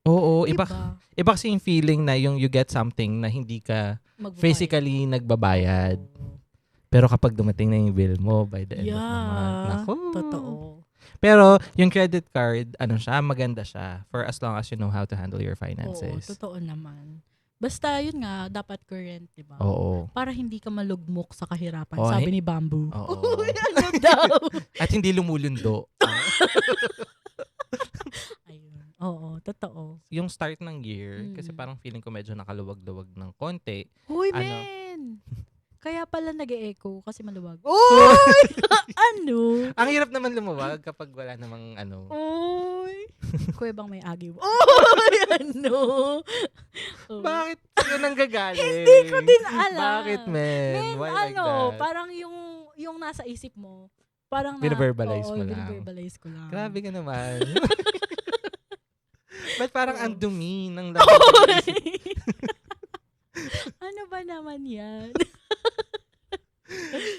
Oo. Diba? Iba kasi yung feeling na yung you get something na hindi ka Magbabayad. physically nagbabayad. Oo. Pero kapag dumating na yung bill mo by the end of the Yeah. month, naku. Totoo. Pero yung credit card, maganda siya for as long as you know how to handle your Oo, finances. totoo naman. Basta yun nga, dapat current, diba? Oo. Para hindi ka malugmok sa kahirapan, Oo, sabi ni Bamboo. Oo. Uy, ano daw? At hindi lumulundo. Ayun. Oo, totoo. Yung start ng year, kasi parang feeling ko medyo nakaluwag-luwag ng konti. Uy, Ano? men! Kaya pala nag-e-echo kasi maluwag. Uy! Ano? Ang hirap naman lumuwag kapag wala namang Uy! Kuya bang may agiw? Uy! Ano? Oh. Bakit yun ang gagaling? Hindi ko din alam. Bakit, men? Men, Why like that? parang yung nasa isip mo, parang Bine-verbalize mo lang. bine-verbalize ko lang. Grabe ka naman. Ba't parang ang dumi ng Uy! Ano ba naman yan?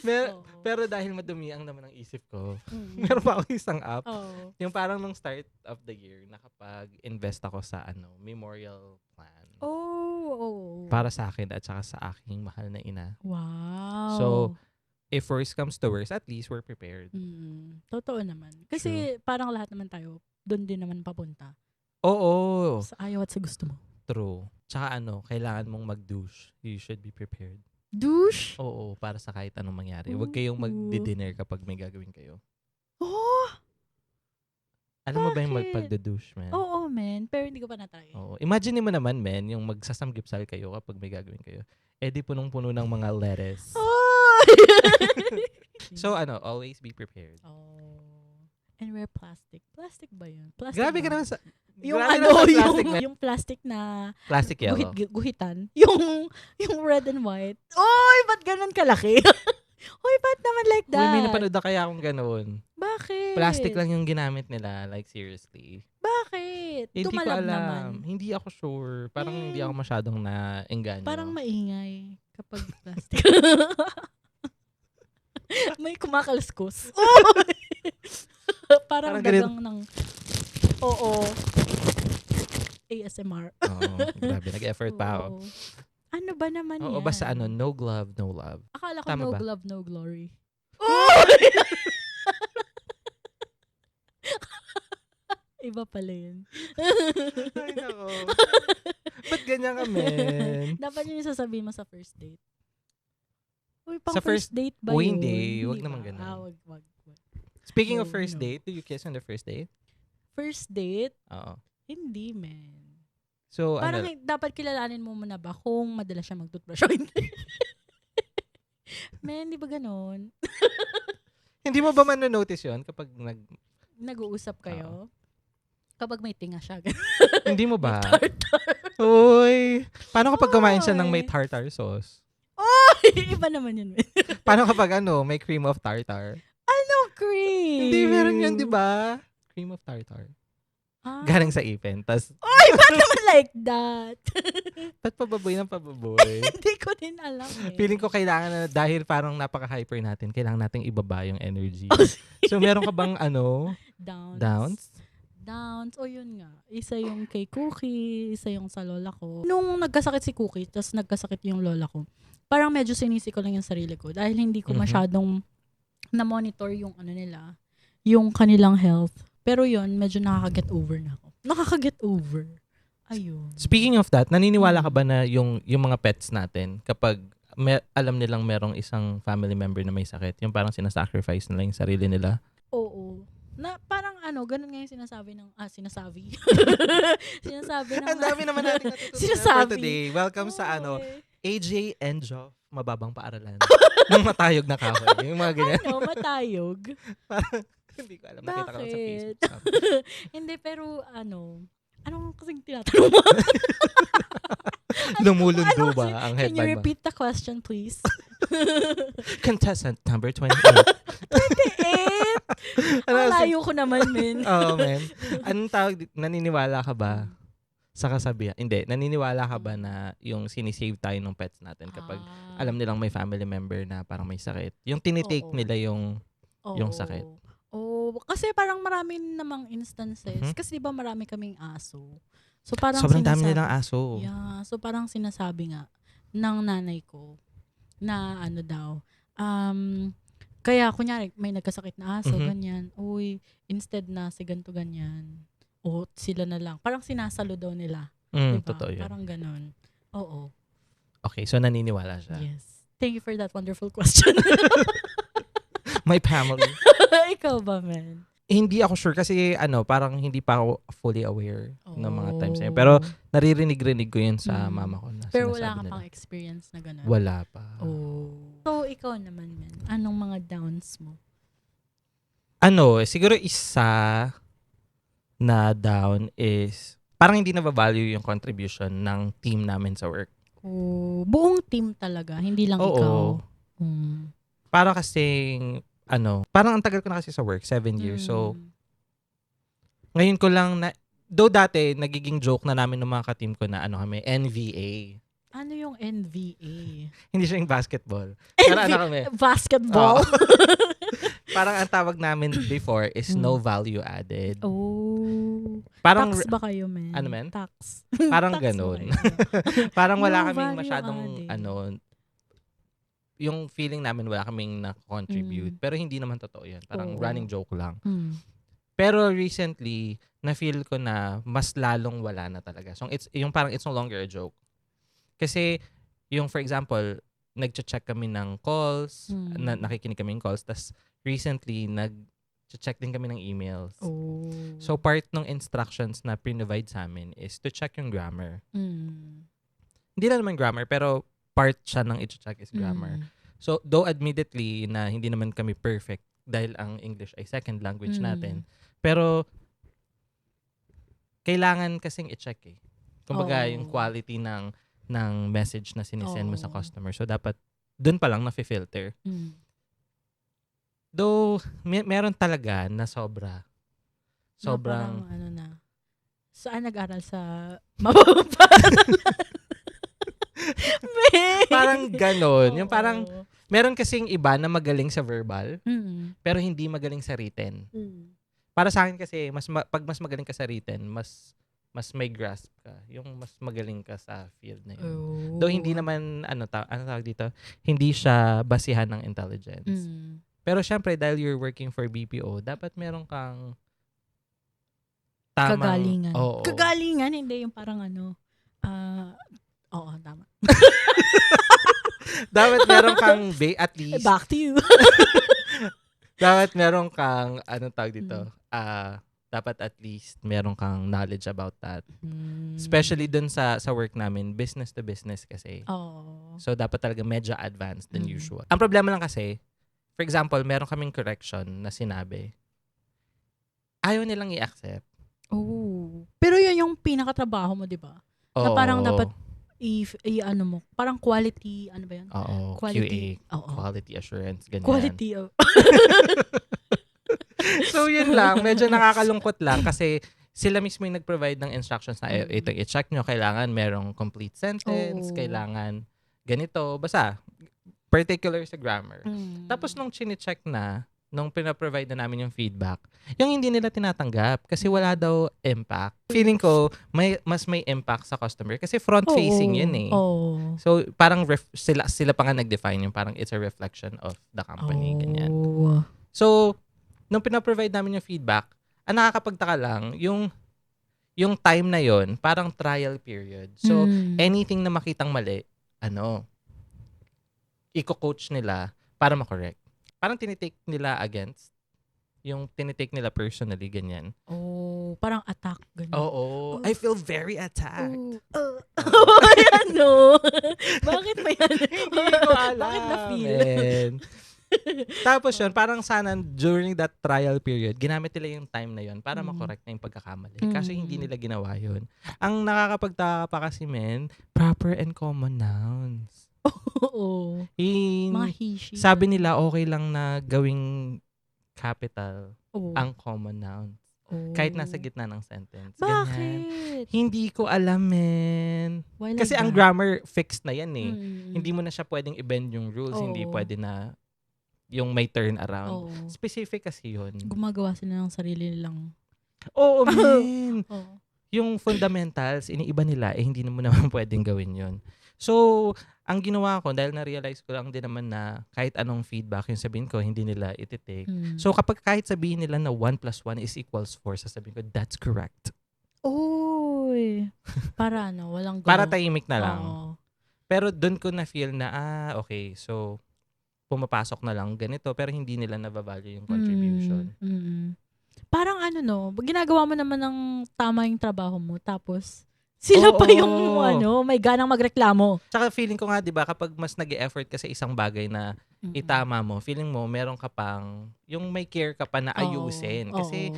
Mer- Oo. Pero dahil madumi ang naman ang isip ko, Mm. meron pa ako isang app. Oo. Yung parang nung start of the year, nakapag-invest ako sa memorial plan. Oh. Para sa akin at saka sa aking mahal na ina. Wow. So, if worst comes to worst, at least we're prepared. Totoo naman. Kasi parang lahat naman tayo, doon din naman papunta. Oo. Sa ayaw at sa gusto mo. True. Tsaka kailangan mong mag-douche. You should be prepared. Douche? Oo, para sa kahit anong mangyari. Huwag kayong mag-dinner kapag may gagawin kayo. Oh! Alam mo ba yung Bakit? magpagda-douche, man? Oo, man. Pero hindi ko pa na-try. Oo. Imagine mo naman, man, yung magsasamgipsal kayo kapag may gagawin kayo. Eh di punong-puno ng mga lettuce. Oh! So, always be prepared. Oh. And wear plastic. Plastic ba yun? Plastic Grabe ba? ka naman sa... Yung grabe naman sa plastic, man. yung plastic na Plastic yellow. guhitan. Yung red and white. Oy, ba't ganun kalaki? Oy, ba't naman like Uy, that? may napanood na kaya akong gano'n. Bakit? Plastic lang yung ginamit nila. Like, seriously. Bakit? Hindi ko Tumalab alam. naman. Hindi ako sure. Parang hindi ako masyadong na-engganyo. Parang maingay kapag plastic. May kumakaluskos. Parang Parang ganito. dagang ng... Oo. ASMR. Oo, grabe. Nag-effort pa ako. Oo. Ano ba naman yan? Oo, basta no glove, no love. Akala ko Tama no ba? glove, no glory. Iba pala yun. Ay, nako. Ba't ganyan ka, men? Dapat yun yung sasabihin mo sa first date. Uy, pang Sa first date ba Uy, yun? hindi. Wag ba? naman ganun. Wag. Speaking No, of first no. date, do you kiss on the first date? First date? Oo. Hindi, man. So, Parang dapat kilalanin mo muna ba kung madalas siya mag-toothbrush o hindi. Man, di ba ganun? hindi mo ba man-notice yun kapag Nag-uusap kayo? Kapag may tinga siya. hindi mo ba? Tartar. Uy! Paano kapag kumain siya ng may Oy. tartar sauce? Iba naman yun, man. Paano kapag may cream of tartar? Ano cream? Hindi, meron yun, di ba? Cream of tartar. Ah. Galing sa ipin. Tapos, Ay, ba't naman like that? ba't pababoy ng pababoy? Hindi ko din alam eh. Feeling ko kailangan na, dahil parang napaka-hyper natin, kailangan nating ibaba yung energy. So, meron ka bang downs? Downs. O yun nga. Isa yung kay Cookie, isa yung sa lola ko. Nung nagkasakit si Cookie, tapos nagkasakit yung lola ko, parang medyo sinisi ko lang yung sarili ko dahil hindi ko masyadong na-monitor yung nila, yung kanilang health. Pero yun, medyo nakaka-get over na ako. Nakaka-get over. Ayun. Speaking of that, naniniwala ka ba na yung mga pets natin, kapag alam nilang merong isang family member na may sakit, yung parang sinasacrifice nila yung sarili nila? Oo. Na parang ganun nga yung sinasabi ng sinasabi. Sinasabi ng Ang dami naman natin natutunan Sinasabi. for today. Welcome sa Oy. AJ and Joff, mababang paaralan. ng matayog na kahoy. Yung mga ganyan. Matayog. Hindi ko alam. Nakita ko lang sa Bakit? Facebook. Hindi, pero anong kasing tinatanong mo? Lumulundo ba ang Can you headline mo? repeat the question, please? Contestant number 28. 28? Ang layo ko naman, men. Oo, men. Anong tawag naniniwala ka ba sa kasabihan? Hindi. Naniniwala ka ba na yung sinisave tayo ng pets natin kapag alam nilang may family member na parang may sakit? Yung tinitake Oo. nila yung sakit. Kasi parang marami namang instances. Kasi diba marami kaming aso. So parang Sobrang dami nilang aso. Yeah. So parang sinasabi nga ng nanay ko na kaya kunyari may nagkasakit na aso, ganyan. Uy, instead na si ganito ganyan. O sila na lang. Parang sinasalo daw nila. Diba? Totoo yun. Parang ganun. Oo. Okay, so naniniwala siya. Yes. Thank you for that wonderful question. My family. Ikaw ba, man? Hindi ako sure kasi parang hindi pa ako fully aware ng mga times na yun. Pero naririnig-rinig ko yun sa mama ko. Na Pero sinasabi wala ka nila. pang experience na gano'n? Wala pa. So, ikaw naman, man. Anong mga downs mo? Siguro isa na down is parang hindi na-value yung contribution ng team namin sa work. Buong team talaga, hindi lang ikaw. Para kasing parang ang tagal ko na kasi sa work, 7 years. So, ngayon ko lang though dati, nagiging joke na namin ng mga ka-team ko na kami, NVA. Ano yung NVA? Hindi siya yung basketball. Pero ano kami, Basketball? parang ang tawag namin before is no value added. Oh. Parang, Tax ba kayo, men? ano, men? Tax. Parang Tax ba ganun. kayo? Parang wala No kaming value masyadong, added. yung feeling namin wala kaming na-contribute. Pero hindi naman totoo yan. Parang Oo. running joke lang. Mm. Pero recently, na-feel ko na mas lalong wala na talaga. So, yung parang it's no longer a joke. Kasi, yung for example, nag-check kami ng calls, nakikinig kami ng calls, tas recently, nag-check din kami ng emails. Oh. So, part ng instructions na provide sa amin is to check yung grammar. Hindi na naman grammar, pero part siya ng i-check is grammar. So, though admittedly na hindi naman kami perfect dahil ang English ay second language natin, pero kailangan kasing i-check eh. Kumbaga, yung quality ng message na sinisend mo sa customer. So, dapat dun pa lang na-filter. Though, meron talaga na sobrang parang, ano na. Saan nag-aral sa mababang parang ganon. Yung parang, meron kasing iba na magaling sa verbal, pero hindi magaling sa written. Para sa akin kasi, pag mas magaling ka sa written, mas may grasp ka. Yung mas magaling ka sa field na yun. Though hindi naman, ano tawag dito, hindi siya basihan ng intelligence. Pero syempre, dahil you're working for BPO, dapat meron kang tamang... Kagalingan. Oo. Kagalingan, hindi yung parang ano, oo, tama. Dapat meron kang, at least, Back to you. dapat meron kang, anong tawag dito, dapat at least meron kang knowledge about that. Especially dun sa work namin, business to business kasi. So, dapat talaga medyo advanced than usual. Ang problema lang kasi, for example, meron kaming correction na sinabi. Ayaw nilang i-accept. Oh. Pero yun yung pinakatrabaho mo, di ba? Na parang dapat ano mo, parang quality, ano ba yan? Oo, Quality, QA, quality assurance, ganyan. Quality, So, yun lang. Medyo nakakalungkot lang kasi sila mismo yung nag-provide ng instructions na ito, i-check nyo, kailangan merong complete sentence, kailangan ganito, basta, particular sa grammar. Tapos nung chine-check na, nung pinaprovide na namin yung feedback, yung hindi nila tinatanggap kasi wala daw impact. Feeling ko, mas may impact sa customer kasi front-facing yun eh. So, parang sila pa nga nag-define yung parang it's a reflection of the company, ganyan. So, nung pinaprovide namin yung feedback, ang nakakapagtaka lang, yung time na yon parang trial period. So, anything na makitang mali, i-coach nila para makorek. Parang tinitake nila against, yung tinitake nila personally, ganyan. Parang attack, ganyan. Oo. I feel very attacked. Ano? Bakit may ano? Hindi ko alam. Bakit na-feel? Tapos yun, parang sana during that trial period, ginamit nila yung time na yun para makorek na yung pagkakamali. Kasi hindi nila ginawa yun. Ang nakakapagtaka pa kasi, proper and common nouns. Oo. Mga he-she. Sabi nila okay lang na gawing capital ang common nouns. Kahit nasa gitna ng sentence. Bakit? Ganyan. Hindi ko alam, Kasi ang grammar fixed na yan eh. Hindi mo na siya pwedeng i-bend yung rules. Hindi pwede na yung may turn around. Specific kasi yun. Gumagawa sila ng sarili nilang. Oo, man. Yung fundamentals, iniiba nila, hindi mo naman pwedeng gawin yun. So, ang ginawa ko, dahil na-realize ko lang din naman na kahit anong feedback yung sabihin ko, hindi nila iti-take. So, kahit sabihin nila na 1 + 1 is equals 4, sasabihin ko, that's correct. Uy. Para walang go. Para tahimik na lang. Pero doon ko na-feel na, okay, so, pumapasok na lang ganito, pero hindi nila nabavalue yung contribution. Parang ginagawa mo naman ng tama yung trabaho mo, tapos, sila pa yung may ganang magreklamo. Tsaka feeling ko nga, di ba, kapag mas nag-e-effort ka sa isang bagay na itama mo, feeling mo, meron ka pang, yung may care ka pa na ayusin. Kasi,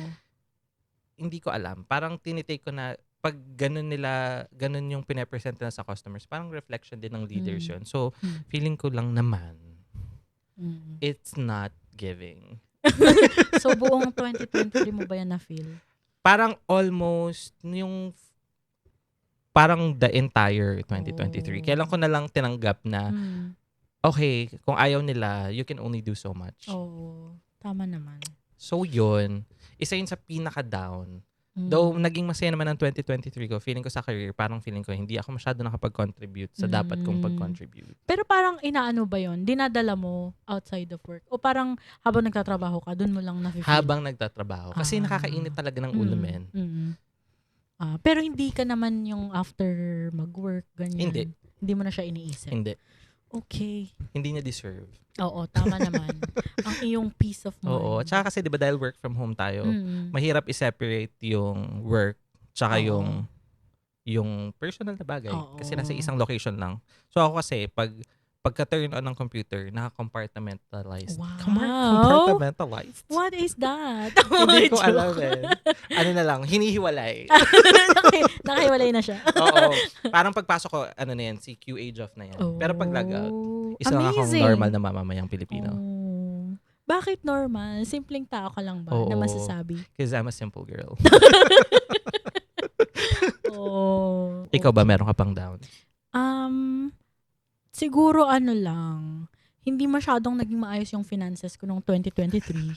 hindi ko alam. Parang tinitake ko na, pag ganun yung pinapresent na sa customers, parang reflection din ng leaders yun. So, feeling ko lang naman, it's not giving. So, buong 2023 mo ba yan na-feel? Parang almost, yung parang the entire 2023. Kailan ko na lang tinanggap na, okay, kung ayaw nila, you can only do so much. Tama naman. So yun, isa yun sa pinaka-down. Though naging masaya naman ang 2023 ko, feeling ko sa career, parang feeling ko hindi ako masyado nakapag-contribute sa dapat kong pag-contribute. Pero parang inaano ba yun? Dinadala mo outside of work? O parang habang nagtatrabaho ka, dun mo lang na-feel? Habang nagtatrabaho. Kasi nakakainit talaga ng ulo, men. Pero hindi ka naman yung after mag-work, ganyan? Hindi. Hindi mo na siya iniisip? Hindi. Okay. Hindi niya deserve. Oo, tama naman. Ang iyong peace of mind. Oo. Tsaka kasi diba dahil work from home tayo, mahirap i-separate yung work tsaka yung personal na bagay. Kasi nasa isang location lang. So ako kasi, pagka-turn on ng computer, naka-compartmentalized. Wow. Compartmentalized. What is that? Hindi ko alam eh. Ano na lang, hinihiwalay. Nakahiwalay na siya. Oo. Parang pagpasok ko, ano na yan, si Q-age off na yan. Pero pag log out, isa lang akong normal na mamamayang Pilipino. Bakit normal? Simpleng tao ka lang ba na masasabi? Because I'm a simple girl. Ikaw ba, meron ka pang down? Siguro ano lang, hindi masyadong naging maayos yung finances ko noong 2023.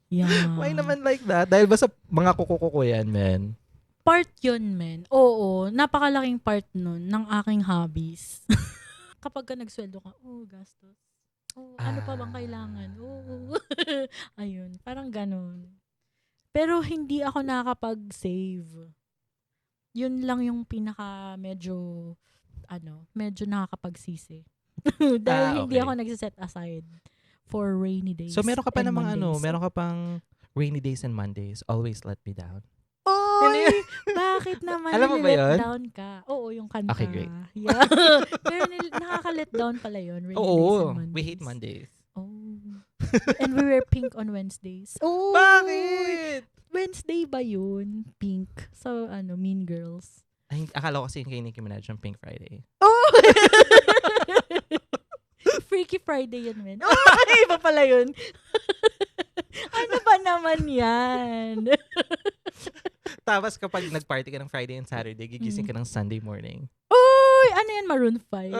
Yeah. Why naman like that? Dahil ba sa mga kukukuko yan, men? Part yun, men. Oo, napakalaking part nun ng aking hobbies. Kapag ka nagsweldo ka, gastos. Ano pa bang kailangan? Ayun, parang ganun. Pero hindi ako nakakapag-save. Yun lang yung pinaka medyo nakakapagsisi. Dahil hindi ako nagsiset aside for rainy days. So meron ka pa namang Mondays. meron ka pang rainy days and Mondays, always let me down. Bakit naman alam mo ba yun? let down ka? Oo, yung kanta. Okay, great. Yeah. Pero nakaka-let down pala yun, rainy days and Mondays. We hate Mondays. And we wear pink on Wednesdays. Bakit? Wednesday ba yun? Pink. So, Mean Girls. Ay, akala ko kasi kay Nicki Minaj yung Pink Friday. Freaky Friday yun, men. Iba pala yun. Ano ba naman yan? Tapos kapag nag-party ka ng Friday and Saturday, gigising ka ng Sunday morning. Uy! Ano yan? Maroon 5.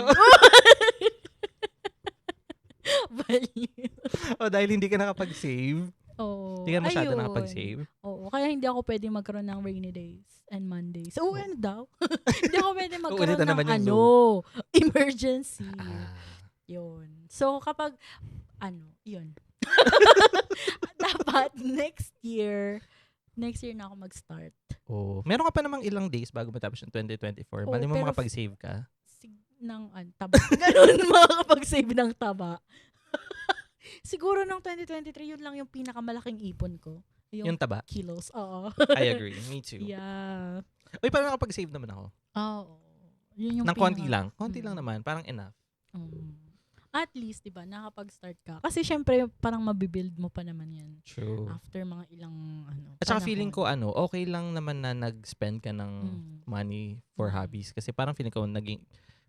Baliw. Dahil hindi ka nakapag-save. Hindi ka masyado nakapag-save. Oo, kaya hindi ako pwede magkaroon ng rainy days and Mondays. Ano daw? Hindi ako pwede magkaroon ng emergency. Yun. So, kapag, yun. Dapat next year na ako mag-start. Meron ka pa namang ilang days bago matapos yung 2024. Mali mo makapag-save ka? Ng taba. Ganun, makakapag-save ng taba. Siguro ng 2023, yun lang yung pinakamalaking ipon ko. Yung taba? Kilos. Oo. I agree. Me too. Yeah. Uy, parang nakapag-save naman ako. Oo. Yun yung ng konti lang. Konti lang naman. Parang enough. At least, diba, nakapag-start ka. Kasi syempre, parang mabibuild mo pa naman yan. True. After mga ilang, At saka feeling ko, okay lang naman na nag-spend ka ng money for hobbies. Kasi parang feeling ko,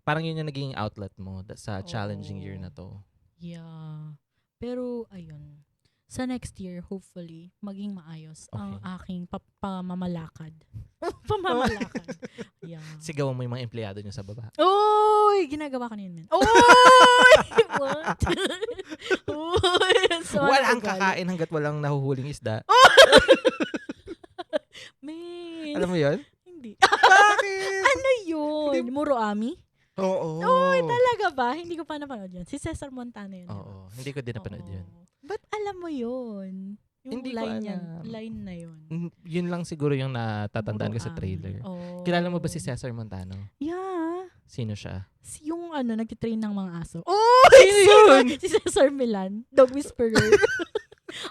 parang yun yung naging outlet mo sa challenging year na to. Yeah. Pero, ayun. Sa next year, hopefully, maging maayos ang aking pamamalakad. Pamamalakad. Yeah. Sigawan mo yung mga empleyado nyo sa baba. Uy! Ginagawa ka niyan, men. Uy! What? Uy! Walang kakain hanggat walang nahuhuling isda. Men. Alam mo yun? Hindi. Bakit? Ano yun? Muroami? Oo. Uy, talaga ba? Hindi ko pa napanood yun. Si Cesar Montano yun. Oo. Hindi ko din napanood yun. Ba't alam mo yun? Yung Hindi line ko alam. Line na yun. Yun lang siguro yung natatandaan ko sa trailer. Kilala mo ba si Cesar Montano? Yeah. Sino siya? Yung nagtitrain ng mga aso. Sino yun? Si Cesar Milan. Dog Whisperer.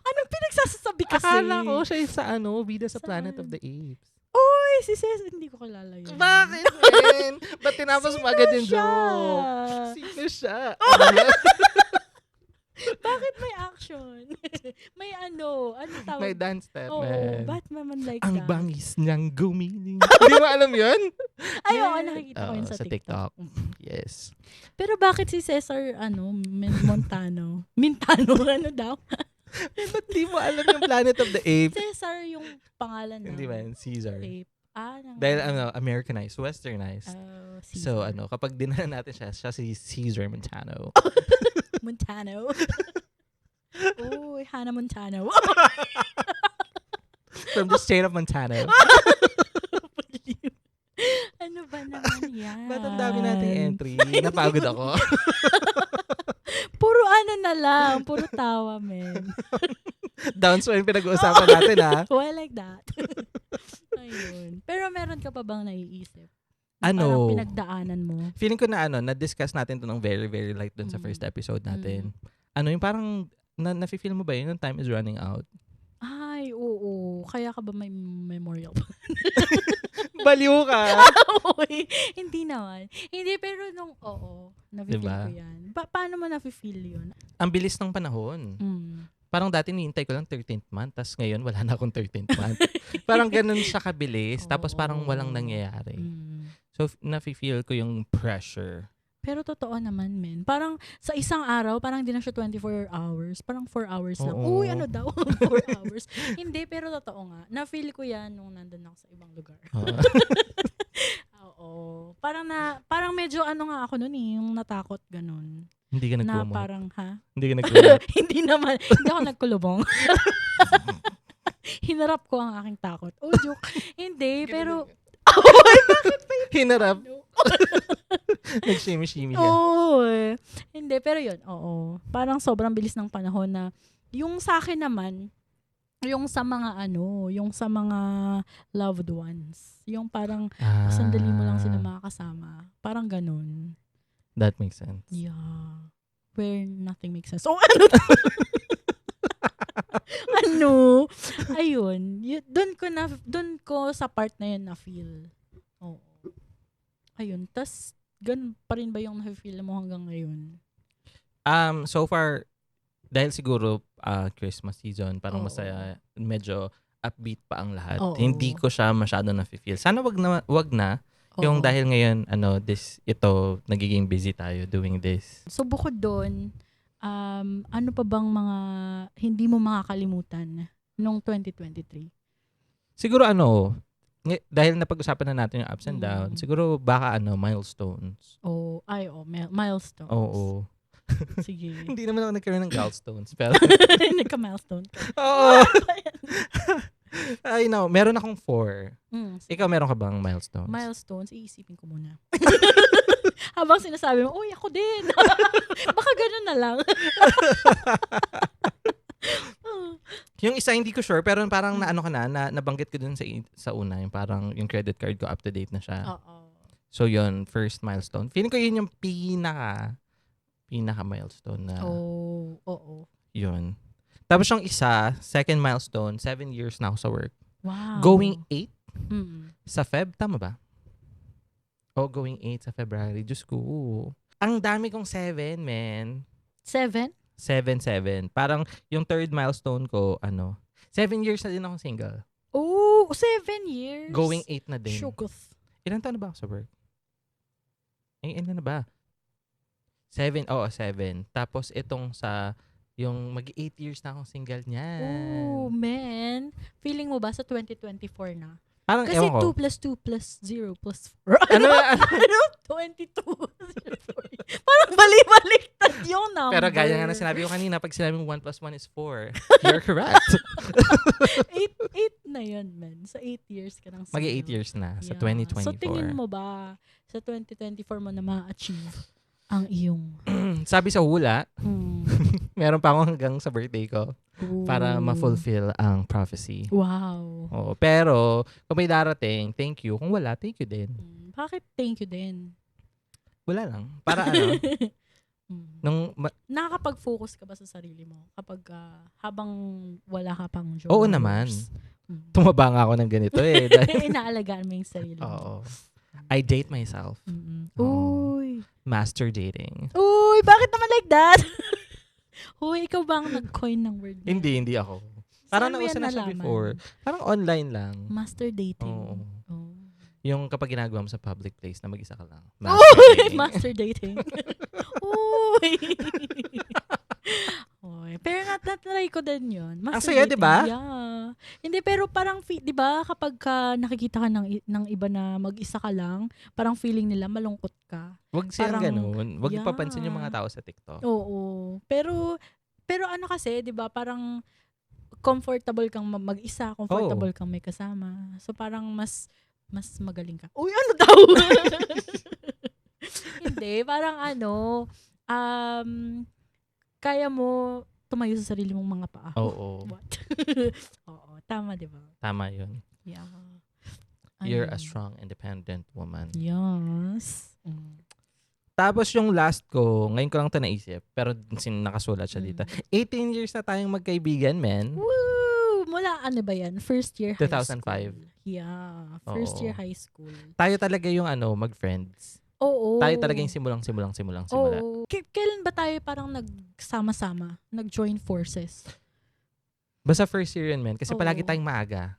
Anong pinagsasabi kasi? Akala ko siya yung sa Bida sa Planet of the Apes. Uy, si Cesar, hindi ko kilala yun. Bakit, men? Ba't tinapos mo agad yung joke? Sino siya? Bakit may action? May tawag? May dance step, Oo, man. ba't naman like Ang that? bangis niyang gumiling. Hindi mo alam yun? Ay, oo, nakikita ko yun sa TikTok. Yes. Pero bakit si Cesar, Montano? Mintano, daw? Ba't di mo alam yung Planet of the Apes? Cesar yung pangalan na. Hindi man, Caesar. Ape. Dahil Americanized, westernized. So Caesar. kapag dinala natin siya si Caesar Montano. Montano. Uy, Hannah Montano. From the state of Montana. Ano ba naman yan? Ba't ang dami nating entry? Napagod ako. Puro na lang. Puro tawa, men. Downswing pinag-uusapan natin, ha? Why like that? Ayun. Pero meron ka pa bang naiisip? Ano? Parang pinagdaanan mo. Feeling ko na na-discuss natin to ng very, very light dun sa first episode natin. Yung parang, nafe-feel mo ba yun? Yung time is running out. Ay, oo. Kaya ka ba may memorial? Baliw ka! Uy, hindi naman. Hindi, pero nafe-feel Diba? ko yan. Paano mo nafe-feel yun? Ang bilis ng panahon. Parang dati nihintay ko lang 13th month, tas ngayon wala na akong 13th month. Parang ganun siya kabilis, tapos parang walang nangyayari. So, nafe-feel ko yung pressure. Pero totoo naman, men. Parang sa isang araw, parang hindi na siya 24 hours. Parang 4 hours lang. Oo. Uy, ano daw? 4 hours. Hindi, pero totoo nga. Na-feel ko yan nung nandun ako sa ibang lugar. Oo. Parang medyo nga ako nun yung natakot ganun. Hindi ka Na nagkumot. parang, Hindi ka nagkumot. hindi naman. Hindi ako nagkulubong. Hinarap ko ang aking takot. Oh, joke. Hindi, pero... Hinarap. Nag-shimmy-shimmy siya. Oo. Hindi, pero yun, oo. Parang sobrang bilis ng panahon na yung sa akin naman, yung sa mga loved ones. Yung parang sandali mo lang sila makakasama. Parang ganun. That makes sense. Yeah. Where nothing makes sense. Oh, Ayun. Doon ko sa part na yun na-feel. Oo. Ayun. Tas, ganun pa rin ba yung na-feel mo hanggang ngayon? So far, dahil siguro Christmas season, parang masaya, medyo upbeat pa ang lahat. Oo. Hindi ko siya masyado na-feel. Sana wag na. Yung dahil ngayon, nagiging busy tayo doing this. So, bukod doon, ano pa bang mga hindi mo makakalimutan nung 2023? Siguro dahil napag-usapan na natin yung ups and downs, siguro baka milestones. Milestone. Oo. Sige. Hindi naman ako nagkaroon ng gallstones. Pero Nagka-milestone ka. Oo. I know. Meron akong 4. Ikaw meron ka bang milestones? Milestones, iisipin ko muna. Habang sinasabi mo, uy, ako din. Baka ganun na lang. Yung isa hindi ko sure, pero parang nabanggit ko dun sa una, yung parang yung credit card ko up to date na siya. Oo. So yun, first milestone. Feeling ko yun yung pinaka milestone na Oo. yun. Tapos yung isa, second milestone, 7 years na ako sa work. Wow. Going 8 Mm. sa Feb, tama ba? Going 8 sa February. Diyos ko. Ang dami kong 7, man. 7? 7. Parang yung third milestone ko, 7 years na din akong single. Oh, 7 years? Going 8 na din. Shukus. Ilan taon na ba ako sa work? Ilan na ba? 7. 7. Tapos itong yung mag-8 years na akong single niyan. Oh, man. Feeling mo ba sa 2024 na? Parang Kasi ewan ko. 2 plus 2 plus 0 plus 4. Ano? 22. Parang bali-baliktad yung number. Pero gaya nga na sinabi ko kanina, pag sinabi mo 1 plus 1 is 4, you're correct. 8 na yun, man. Sa 8 years ka nang single. Mag-8 years na sa Yeah. 2024. So, tingin mo ba sa 2024 mo na ma-achieve ang iyong... Sabi sa hula, meron pa ako hanggang sa birthday ko para ma-fulfill ang prophecy. Wow. Oo, pero kung may darating, thank you. Kung wala, thank you din. Bakit thank you din? Wala lang. Para nakakapag-focus ka ba sa sarili mo kapag habang wala ka pang job? Oo naman. Tumaba nga ako ng ganito eh. Inaalagaan mo yung sarili mo. Oo. I date myself. Uy. Master dating. Uy, bakit naman like that? Uy, ikaw ba ang nag-coin ng word na? Hindi ako. Parang Saan mo nauso yan na siya nalaman? before. Parang online lang. Master dating. Oo. Oh. Yung kapag ginagawa mo sa public place na mag-isa ka lang. Uy, master dating. Uy. Uy. Pero Natry ko din yun. Ang saya, di ba? Yeah. Hindi, pero parang, di ba, kapag nakikita ka ng iba na mag-isa ka lang, parang feeling nila malungkot ka. Wag silang Parang, ganun. Wag yeah. papansin yung mga tao sa TikTok. Oo. Pero ano kasi, di ba, parang comfortable kang mag-isa, comfortable kang may kasama. So parang mas magaling ka. Uy, ano daw? Hindi, parang kaya mo tumayo sa sarili mong mga paa. Oo. What? Oo, tama, di ba? Tama yun. Yeah. You're a strong, independent woman. Yes. Tapos yung last ko, ngayon ko lang ito naisip, pero nakasulat siya dito. 18 years na tayong magkaibigan, men. Woo! Mula ano ba yan? First year high 2005. school. Yeah. First year high school. Tayo talaga yung mag-friends. Oo. Tayo talaga yung simula. Oo. Kailan ba tayo parang nagsama-sama? Nag-join forces? Basta first year yun, men. Kasi palagi tayong maaga.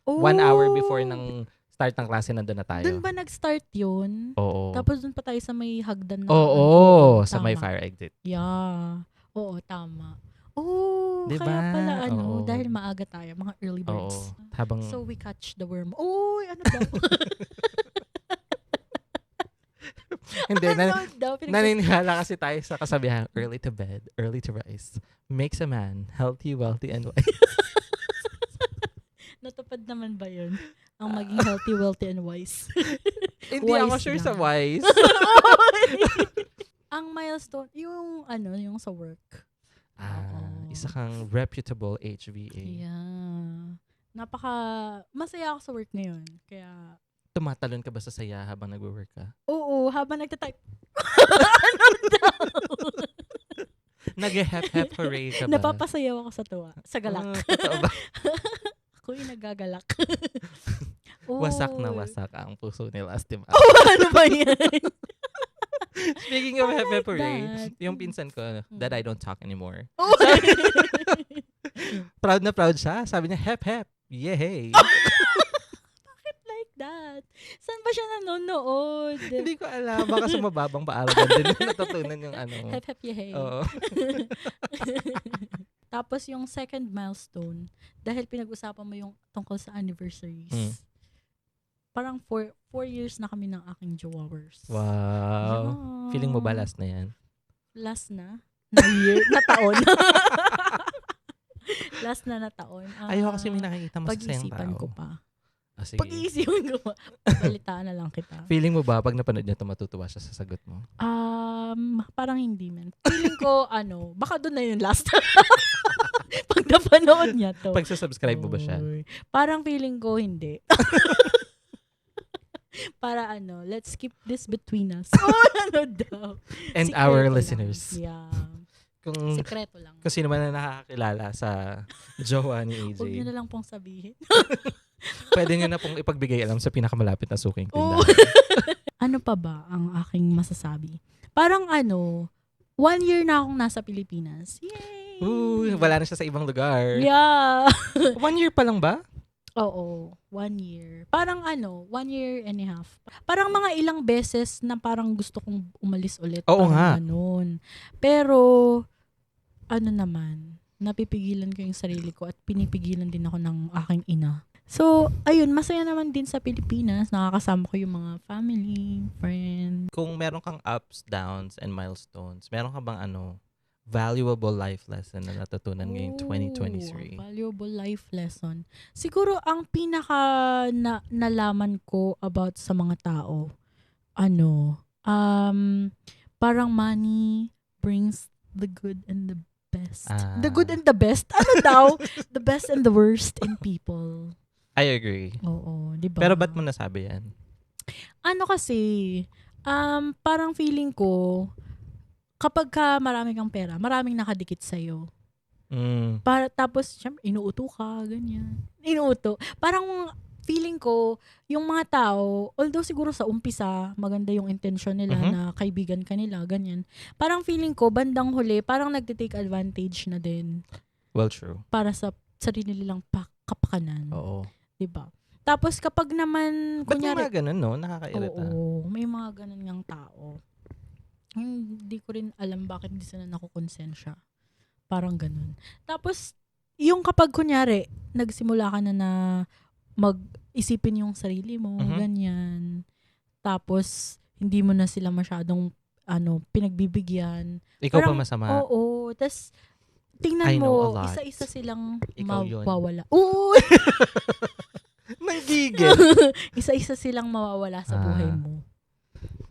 Oh. 1 hour before ng start ng klase, nandun na tayo. Doon ba nag-start yun? Oo. Tapos doon pa tayo sa may hagdan na. Oo. Sa may fire exit. Yeah. Oo, tama. Oh, diba? Kaya pala dahil maaga tayo, mga early birds. Habang... So we catch the worm. Oh, ano daw? Hindi, naniniwala kasi tayo sa kasabihan, early to bed, early to rise, makes a man healthy, wealthy, and wise. Natupad naman ba yun? Ang maging healthy, wealthy, and wise. Hindi ako sure sa wise. Ang milestone, yung sa work. Isa kang reputable HVA. Yeah. Masaya ako sa work ngayon. Kaya, tumatalon ka ba sa saya habang nagwo-work ka? oo, habang nagtatype. Ano daw? Nag-hep hooray ka ba? Napapasayaw ako sa tuwa. Sa galak. Totoo ba? Ako'y nagagalak. Wasak na wasak ang puso ni Lastim. Ano ba yan? Speaking of hep hooray, yung pinsan ko, that I don't talk anymore. Proud na proud siya. Sabi niya, hep hep. Yay! That. Saan ba siya nanonood? Hindi ko alam. Baka sa mababang paaralan din natutunan yung Hep hep yehey. Oo. Tapos yung second milestone, dahil pinag-usapan mo yung tungkol sa anniversaries. Parang 4 years na kami ng aking jowawers. Wow. Yeah. Feeling mo ba last na yan? Last na? Na year? Na taon? Last na taon. Ayoko kasi may nakikita masasayang tao. Pag-isipan ko pa. Sige. Pag-iisipan ko pa. Balitaan na lang kita. Feeling mo ba, pag napanood niya ito, matutuwa siya sa sagot mo? Parang hindi, man. Feeling ko, baka doon na yung last. Pag napanood niya to. Pag subscribe mo ba siya? Parang feeling ko, hindi. Para let's keep this between us. Ano daw? And Sikreto our lang. listeners. Yeah. Sikreto lang. Kung sino man na nakakakilala sa jowa ni AJ. Huwag niyo na lang pong sabihin. Pwede nyo na pong ipagbigay alam sa pinakamalapit na suking tindahan. Ano pa ba ang aking masasabi? Parang 1 year na akong nasa Pilipinas. Yay! Wala na siya sa ibang lugar. Yeah. 1 year pa lang ba? Oo, 1 year. Parang 1 year and a half. Parang mga ilang beses na parang gusto kong umalis ulit. Oo nga. Ganun. Pero, naman, napipigilan ko yung sarili ko at pinipigilan din ako ng aking ina. So, ayun, masaya naman din sa Pilipinas. Nakakasama ko yung mga family, friends. Kung meron kang ups, downs, and milestones, meron ka bang valuable life lesson na natutunan ngayong 2023? Valuable life lesson. Siguro, ang pinaka nalaman ko about sa mga tao, parang money brings the good and the best. The good and the best? Ano daw? The best and the worst in people. I agree. Oo, di ba? Pero ba't mo nasabi yan? Kasi, parang feeling ko, kapag marami kang pera, maraming nakadikit sa'yo. Tapos, syempre, inuuto ka, ganyan. Inuuto. Parang, feeling ko, yung mga tao, although siguro sa umpisa, maganda yung intention nila na kaibigan ka nila, ganyan. Parang feeling ko, bandang huli, parang nagtitake advantage na din. Well, true. Para sa sarili nilang kapakanan. Oo. Diba? Tapos kapag naman, ba't kunyari, may mga ganun, no? Nakakairita. Oo, may mga ganun ngang tao. Hindi ko rin alam bakit hindi sila nakukonsensya. Parang ganun. Tapos, yung kapag kunyari, nagsimula ka na mag-isipin yung sarili mo, ganyan. Tapos, hindi mo na sila masyadong pinagbibigyan. Ikaw pa masama. Oo. Tapos, tingnan mo, isa-isa silang mawawala. Uy! Nanggigil. Isa-isa silang mawawala sa buhay mo.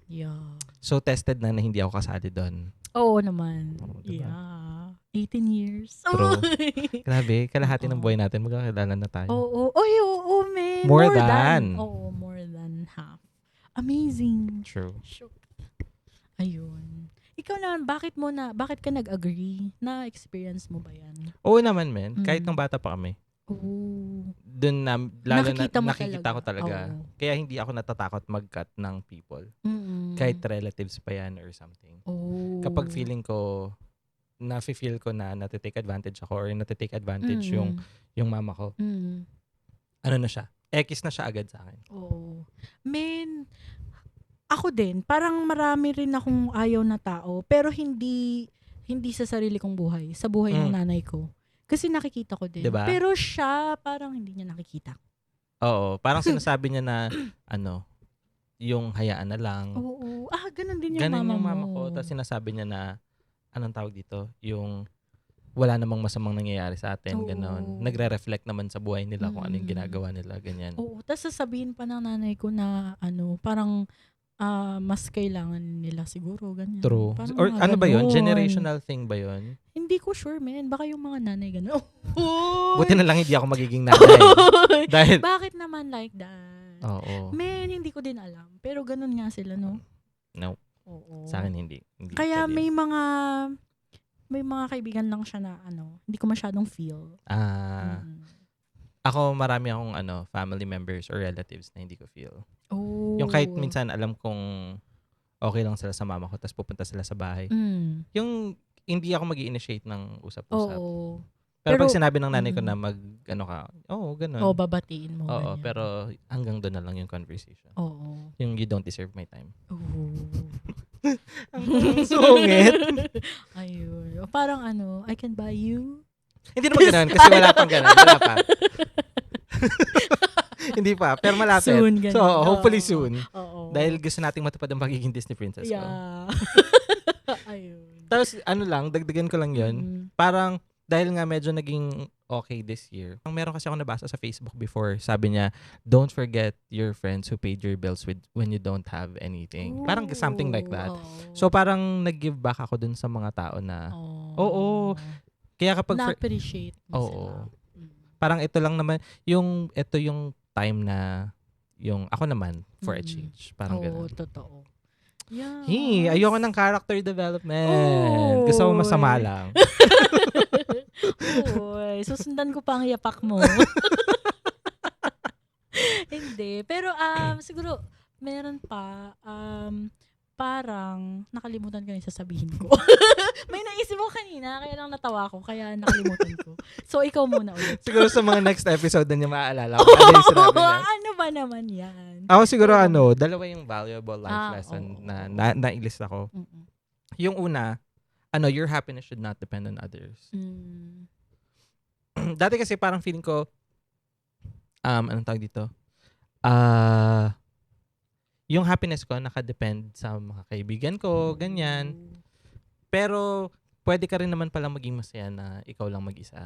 Yeah. So, tested na hindi ako kasali doon. Oo naman. Diba? Yeah. 18 years. True. Grabe, kalahati ng buhay natin, magkakilala na tayo. Oo. Oo, man. More than. Oo, more than half. Amazing. True. Ayun. Ikaw naman, bakit ka nag-agree? Na-experience mo ba yan? Oo naman, men. Kahit nung bata pa kami. Oo. Doon na, lalo nakikita ko talaga. Kaya hindi ako natatakot mag-cut ng people. Kahit relatives pa yan or something. Kapag feeling ko, nafe-feel ko na natitake advantage ako or natitake advantage yung mama ko. Ano na siya? X na siya agad sa akin. Oo. Men, ako din, parang marami rin akong ayaw na tao, pero hindi sa sarili kong buhay, sa buhay ng nanay ko. Kasi nakikita ko din. Diba? Pero siya, parang hindi niya nakikita. Oo. Parang sinasabi niya na, yung hayaan na lang. Oo. Ganun din yung ganun mama mo. Yung mama ko. Tapos sinasabi niya na, anong tawag dito? Yung wala namang masamang nangyayari sa atin. Ganon. Nagre-reflect naman sa buhay nila kung ano yung ginagawa nila. Ganyan. Oo. Tapos sasabihin pa ng nanay ko na, parang, mas kailangan nila siguro, ganyan. True. Parang Or ano ba yun? Generational thing ba yun? Hindi ko sure, man. Baka yung mga nanay gano'n. Buti na lang hindi ako magiging nanay. Dahil, bakit naman like that? Oo. Man, hindi ko din alam. Pero ganun nga sila, no? No. Oo. Sa akin hindi. Kaya may mga kaibigan lang siya na hindi ko masyadong feel. Ako marami akong family members or relatives na hindi ko feel. Oh. Yung kahit minsan alam kong okay lang sila sa mama ko tapos pupunta sila sa bahay. Yung hindi ako mag-i-initiate ng usap-usap. Oo. Pero pag sinabi ng nanay ko na ganun. Babatiin mo. Oo, ganyan. pero hanggang doon na lang yung conversation. Oo. Yung you don't deserve my time. Oo. Ang sungit. Ayun. Parang I can buy you. Hindi naman ganun kasi wala pang ganun. Wala pa. Hindi pa, pero malapit. Soon, ganun. So, hopefully soon. Oo. Dahil gusto nating matupad ang pagiging Disney princess ko. Yeah. Ayun. Tapos, dagdagan ko lang yun. Parang, dahil nga medyo naging okay this year. Meron kasi ako nabasa sa Facebook before. Sabi niya, don't forget your friends who paid your bills when you don't have anything. Ooh. Parang something like that. So, parang nag-give back ako dun sa mga tao na, oo. Kaya kapag na-appreciate mo sila. Parang ito lang naman, yung time na, yung ako naman, for a change. Parang ganun. Oo, totoo. Yeah. Ayoko ng character development. Gusto ko masama lang. Uy, susundan ko pa ang yapak mo. Hindi. Pero siguro, meron pa, parang nakalimutan ko yung sasabihin ko. May naisip mo kanina, kaya lang natawa ko, kaya nakalimutan ko. So, ikaw muna ulit. Siguro sa mga next episode na niya maaalala ko. Ano ba naman yan? Ako siguro dalawa yung valuable life lesson na nailista ko. Yung una, your happiness should not depend on others. Dati kasi parang feeling ko, anong tawag dito? Yung happiness ko nakadepend sa mga kaibigan ko, ganyan. Pero pwede ka rin naman pala maging masaya na ikaw lang mag-isa.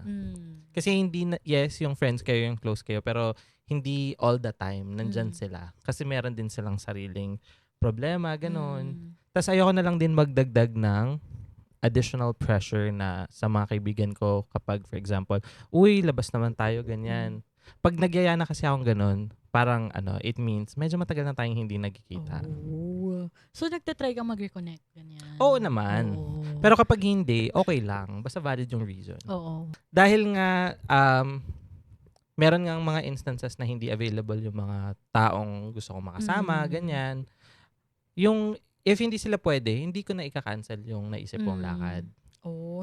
Kasi yes, yung friends kayo, yung close kayo, pero hindi all the time nandyan sila. Kasi meron din silang sariling problema, ganon. Tapos ayoko na lang din magdagdag ng additional pressure na sa mga kaibigan ko kapag, for example, uy, labas naman tayo, ganyan. Pag nagyaya na kasi akong ganon, parang it means medyo matagal na tayong hindi nagkikita. Oh. So, nagtatry kang mag-reconnect, ganyan? Oo naman. Pero kapag hindi, okay lang. Basta valid yung reason. Oo. Dahil nga, meron nga mga instances na hindi available yung mga taong gusto kong makasama, ganyan. Yung, if hindi sila pwede, hindi ko na ika-cancel yung naisip kong lakad.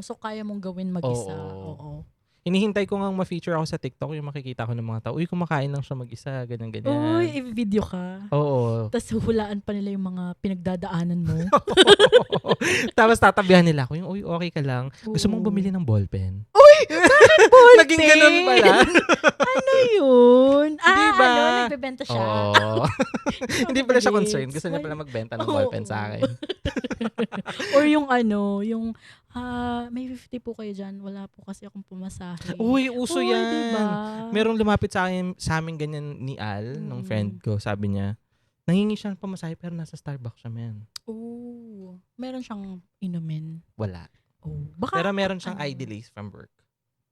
So kaya mong gawin mag-isa. Oo. Hinihintay ko nga ma-feature ako sa TikTok yung makikita ko ng mga tao. Uy, kumakain lang siya mag-isa, ganyan-ganyan. Uy, i-video ka. Oo. Tapos hulaan pa nila yung mga pinagdadaanan mo. Tapos tatabihan nila ako, yung, uy, okay ka lang. Gusto mong bumili ng ballpen? Uy! Ballpen! Naging ganun pala. Ano yun? Diba? Nagbebenta siya. Oo. Hindi pala siya Gets. concerned. Gusto niya pala magbenta ng ballpen sa akin. Or yung may 50 po kayo dyan. Wala po kasi akong pumasahe. Uy, uso Uy, yan. diba? Merong lumapit sa amin ganyan ni Al, nung friend ko. Sabi niya, nangingi siya ng pamasahe pero nasa Starbucks siya, man. Oh, meron siyang inumin. Wala. Oh, baka, Pero meron siyang ID list from work.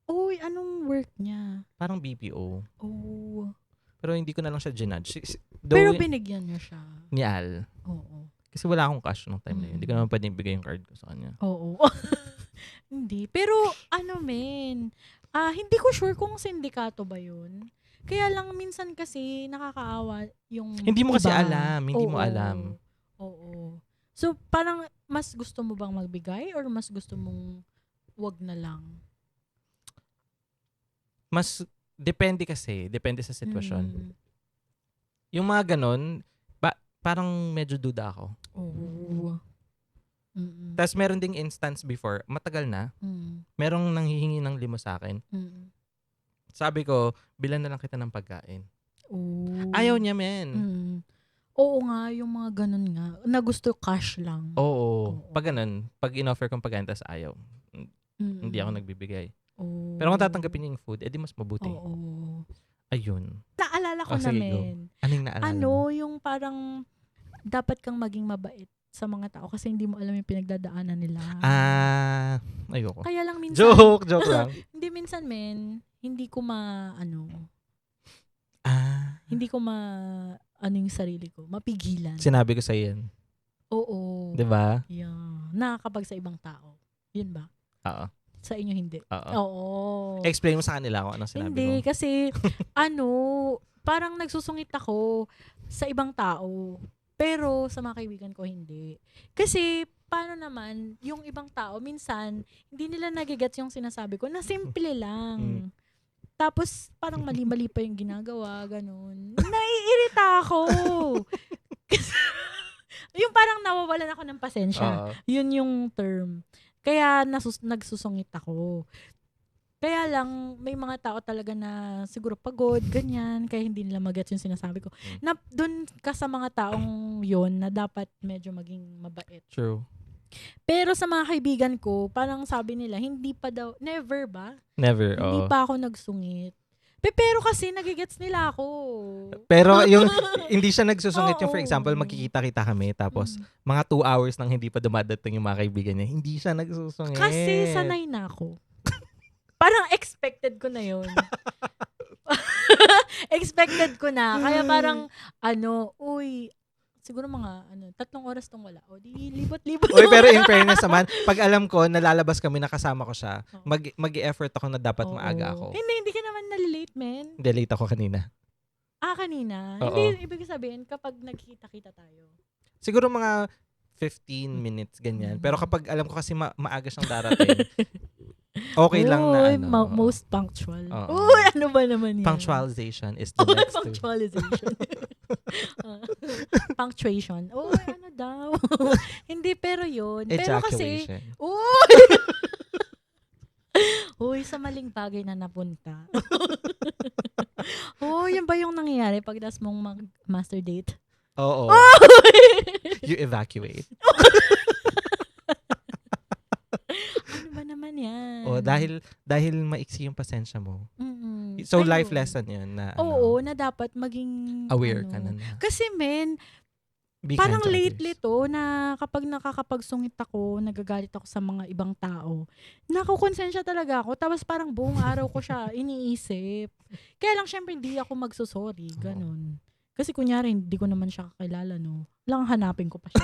Uy, anong work niya? Parang BPO. Oh. Pero hindi ko na lang siya ginudge. Pero binigyan niya siya. Ni Al. Oo. Kasi wala akong cash nung time na yun. Hindi ko naman pwedeng bigay yung card ko sa kanya. Oo. Hindi. Pero, hindi ko sure kung sindikato ba yun. Kaya lang minsan kasi nakakaawa yung Hindi mo kasi iba. alam. Hindi mo alam. Oo. So, parang mas gusto mo bang magbigay or mas gusto mong wag na lang? Mas, depende kasi. Depende sa sitwasyon. Mm. Yung mga ganon, parang medyo duda ako. Oo. Tapos meron ding instance before, matagal na, merong nanghihingi ng limo sa akin. Sabi ko, bilan na lang kita ng pagkain. Oh. Ayaw niya, men. Oo nga, yung mga ganun nga. Na gusto cash lang. Oo. Pag ganun, pag in-offer kong pagkain, tas ayaw. Hindi ako nagbibigay. Oh. Pero kung tatanggapin niya yung food, edi mas mabuti. Oo. Ayun. Naalala ko Sige, namin. Anong naalala mo? Yung parang dapat kang maging mabait sa mga tao kasi hindi mo alam yung pinagdadaanan nila. Ayoko. Kaya lang minsan. Joke lang. Hindi minsan, hindi ko hindi ko yung sarili ko, mapigilan. Sinabi ko sa yan. Oo. 'Di ba? Yeah. Nakakapag sa ibang tao. Yun ba? Oo. Sa inyo hindi. Oo. Explain mo sa kanila kung anong sinabi Hindi, mo. kasi parang nagsusungit ako sa ibang tao. Pero sa mga kaibigan ko hindi. Kasi paano naman, yung ibang tao, minsan, hindi nila nagigets yung sinasabi ko na simple lang. Tapos parang mali-mali pa yung ginagawa, ganun. Naiirita ako. Yung parang nawawalan ako ng pasensya. Yun yung term. Kaya nagsusungit ako. Kaya lang, may mga tao talaga na siguro pagod, ganyan, kaya hindi nila mag-gets yung sinasabi ko. Na dun ka sa mga taong yon na dapat medyo maging mabait. True. Pero sa mga kaibigan ko, parang sabi nila, hindi pa daw, never ba? Never, Hindi pa ako nagsungit. Pero kasi nagigets nila ako. Pero yung hindi siya nagsusungit yung, for Oo. example, magkikita-kita kami tapos mga 2 hours nang hindi pa dumadating yung mga kaibigan niya, hindi siya nagsusungit. Kasi sanay na ako. Parang expected ko na yun. Expected ko na. Kaya parang, siguro mga 3 oras tong wala. O di libot-libot. Uy, pero in fairness naman, pag alam ko, nalalabas kami, nakasama ko siya, mag-e-effort ako na dapat maaga ako. Hindi ka naman nalilate, men. Hindi, late ako kanina. Kanina? Oo. Hindi, ibig sabihin, kapag nagkita-kita tayo. Siguro mga 15 minutes, ganyan. Pero kapag alam ko kasi maaga siyang darating, okay lang na Most punctual. Oo. Uy, ano ba naman yan? Punctualization is the next to. Punctualization. Punctuation. Ano daw? Hindi, pero yun. Pero kasi, Ejaculation. Uy, sa maling bagay na napunta. Yun ba yung nangyayari pag das mong mag-master date? Oo. You evacuate. Ano ba naman yan? Dahil maiksi yung pasensya mo. Mm-mm. So, life lesson yun na na dapat maging aware ka na. Kasi Be parang kind to lately others. to na kapag nakakapagsungit ako, nagagalit ako sa mga ibang tao, nakukonsensya talaga ako. Tapos parang buong araw ko siya iniisip. Kaya lang syempre hindi ako magsusorry. Ganun. Kasi kunyari, hindi ko naman siya kakilala, no? Lang hanapin ko pa siya.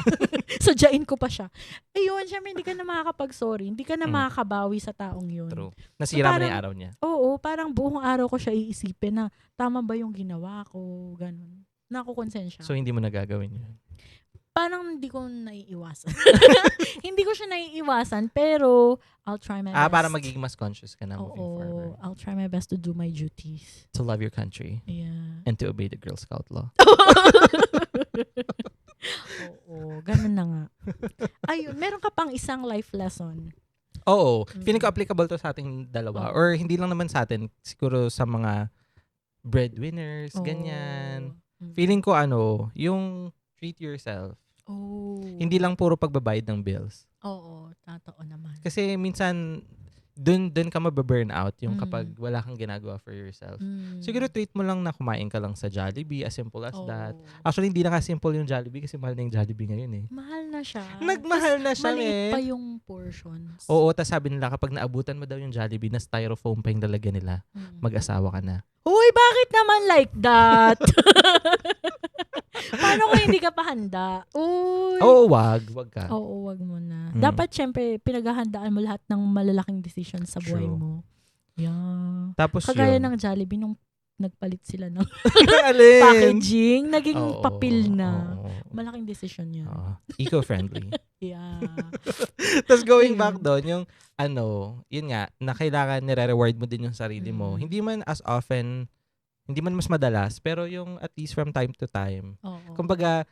Sadyain ko pa siya. Ayun, syempre hindi ka na makakapag-sorry. Hindi ka na makakabawi sa taong yun. True. Nasira mo na parang, yung araw niya. Oo, parang buong araw ko siya iisipin na tama ba yung ginawa ko, ganun. Nakukonsensya. So, hindi mo nagagawin yun. Parang hindi ko naiiwasan. Hindi ko siya naiiwasan, pero I'll try my best. Para magiging mas conscious ka na moving forward. I'll try my best to do my duties. To love your country. Yeah. And to obey the Girl Scout law. Oo, ganun na nga. Ayun, meron ka pang isang life lesson. Oo. Feeling ko applicable to sa ating dalawa. Oo. Or hindi lang naman sa atin. Siguro sa mga breadwinners, ganyan. Feeling ko yung treat yourself. Oh. Hindi lang puro pagbabayad ng bills. Oo, totoo naman. Kasi minsan, dun ka mababurn out yung kapag wala kang ginagawa for yourself. Siguro treat mo lang na kumain ka lang sa Jollibee, as simple as that. Actually, hindi na simple yung Jollibee kasi mahal na yung Jollibee ngayon eh. Mahal na siya. Nagmahal na siya, maliit pa yung portions. Oo, tas sabi nila kapag naabutan mo daw yung Jollibee na styrofoam pa yung lalagyan nila, mag-asawa ka na. Uy, bakit naman like that? Paano kung hindi ka pa handa? Uy. Oo, wag ka. Oo, wag mo na. Dapat syempre pinaghahandaan mo lahat ng malalaking decision sa buhay mo. Yeah. Tapos kagaya yun. ng Jollibee nung nagpalit sila ng Alin? packaging, naging papel na. Oo. Malaking decision yun. Eco-friendly. Yeah. Tapos going back doon, yung yun nga, na kailangan nire-reward mo din yung sarili mo. Hindi man as often, hindi man mas madalas, pero yung at least from time to time. Oo. Kumbaga,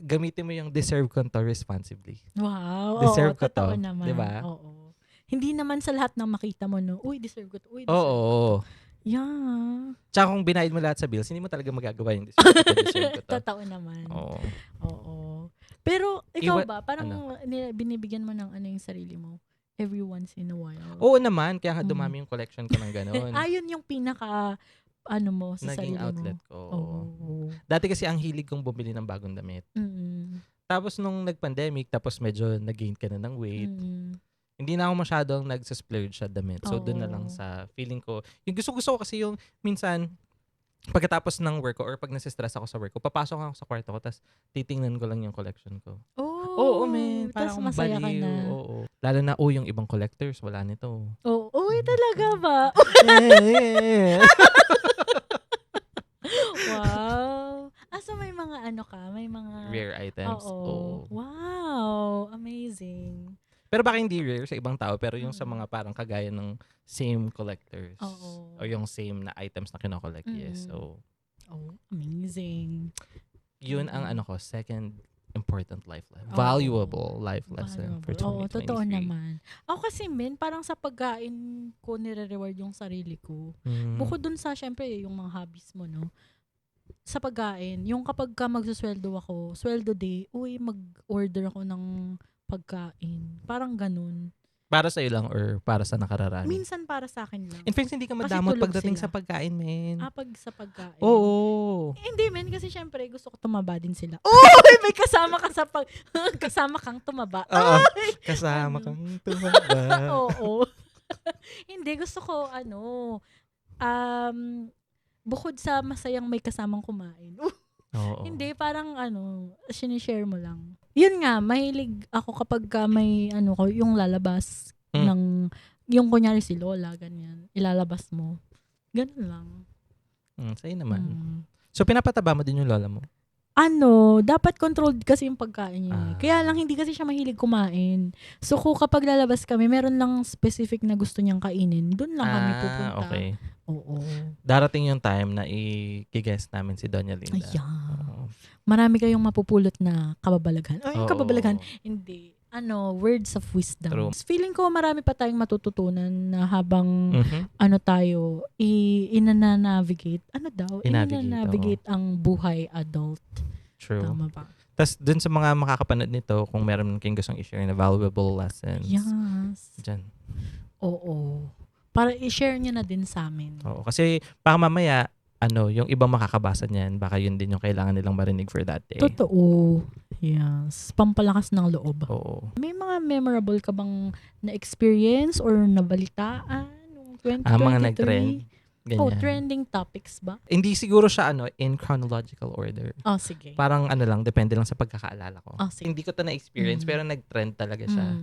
gamitin mo yung deserve ko to responsibly. Wow. Deserve ko totoo to. naman. Diba? Oo. Hindi naman sa lahat ng makita mo, no? Uy, deserve ko to. Uy, deserve Oo. ko to. Yeah. Tsaka kung binayad mo lahat sa bills, hindi mo talaga magagawa yung deserve ko to. Totoo naman. Oo. Pero, ikaw ba? Parang binibigyan mo ng yung sarili mo every once in a while. Oo naman. Kaya nga dumami yung collection ko ng gano'n. Ayun yung pinaka, mo sa naging sarili outlet mo. ko. Oo. Dati kasi ang hilig kong bumili ng bagong damit. Tapos nung nag-pandemic, tapos medyo nag-gain ka na ng weight. Hindi na ako masyadong nag-splurge sa damit. So, doon na lang sa feeling ko. Yung gusto ko kasi yung minsan, pagkatapos ng work ko or pag nasistress ako sa work ko, papasok ako sa kwarto ko, tapos titingnan ko lang yung collection ko. Oo, man. Parang masaya ka na. Oo. Lalo na, yung ibang collectors, wala nito. Oo. Uy, talaga ba? Wow. So may mga may mga rare items. Oo. Wow. Amazing. Pero baka hindi rare sa ibang tao, pero yung sa mga parang kagaya ng same collectors. O yung same na items na kinokollect. Yes. So, amazing. Yun ang second important life lesson. Valuable life lesson for 2023. Oo, totoo naman. Ako kasi parang sa pagkain ko nire-reward yung sarili ko. Bukod dun sa, syempre, yung mga hobbies mo, no? Sa pagkain, yung kapag ka magsusweldo ako, sweldo day, mag-order ako ng pagkain. Parang ganun. Para sa lang or para sa nakararami? Minsan para sa akin lang. In fact, hindi ka madamot pagdating sa pagkain, men. Pag sa pagkain. Oo. Hindi, men. Kasi syempre, gusto ko tumaba din sila. Uy! May kasama ka kasama kang tumaba. Oo. Kasama kang tumaba. Oo. Hindi, gusto ko, bukod sa masayang may kasamang kumain. Oo. Hindi, parang sinishare mo lang. Yun nga, mahilig ako kapag may yung lalabas ng, yung kunyari si Lola, ganyan. Ilalabas mo. Ganun lang. Sa'yo naman. So, pinapataba mo din yung lola mo? Dapat controlled kasi yung pagkain niya. Kaya lang, hindi kasi siya mahilig kumain. So, kapag lalabas kami, meron lang specific na gusto niyang kainin. Doon lang kami pupunta. Okay. Oo. Darating yung time na i-guest namin si Doña Linda. Ayan. Marami kayong mapupulot na kababalaghan. Kababalaghan. Hindi. Words of wisdom. True. Feeling ko marami pa tayong matututunan na habang tayo ina-navigate. Ina-navigate ang buhay adult. True. Tama ba? Tapos dun sa mga makakapanood nito, kung meron kayong gustong i-share na valuable lessons. Yes. Dyan. Oo. Para i-share nyo na din sa amin. Oo. Kasi baka mamaya, yung ibang makakabasa niyan, baka yun din yung kailangan nilang marinig for that day. Totoo. Yes. Pampalakas ng loob. Oo. May mga memorable ka bang na-experience or nabalitaan noong 2023? Mga nag-trend. Ganyan. Trending topics ba? Hindi siguro siya in chronological order. Sige. Parang lang, depende lang sa pagkakaalala ko. Sige. Hindi ko to na-experience, pero nag-trend talaga siya.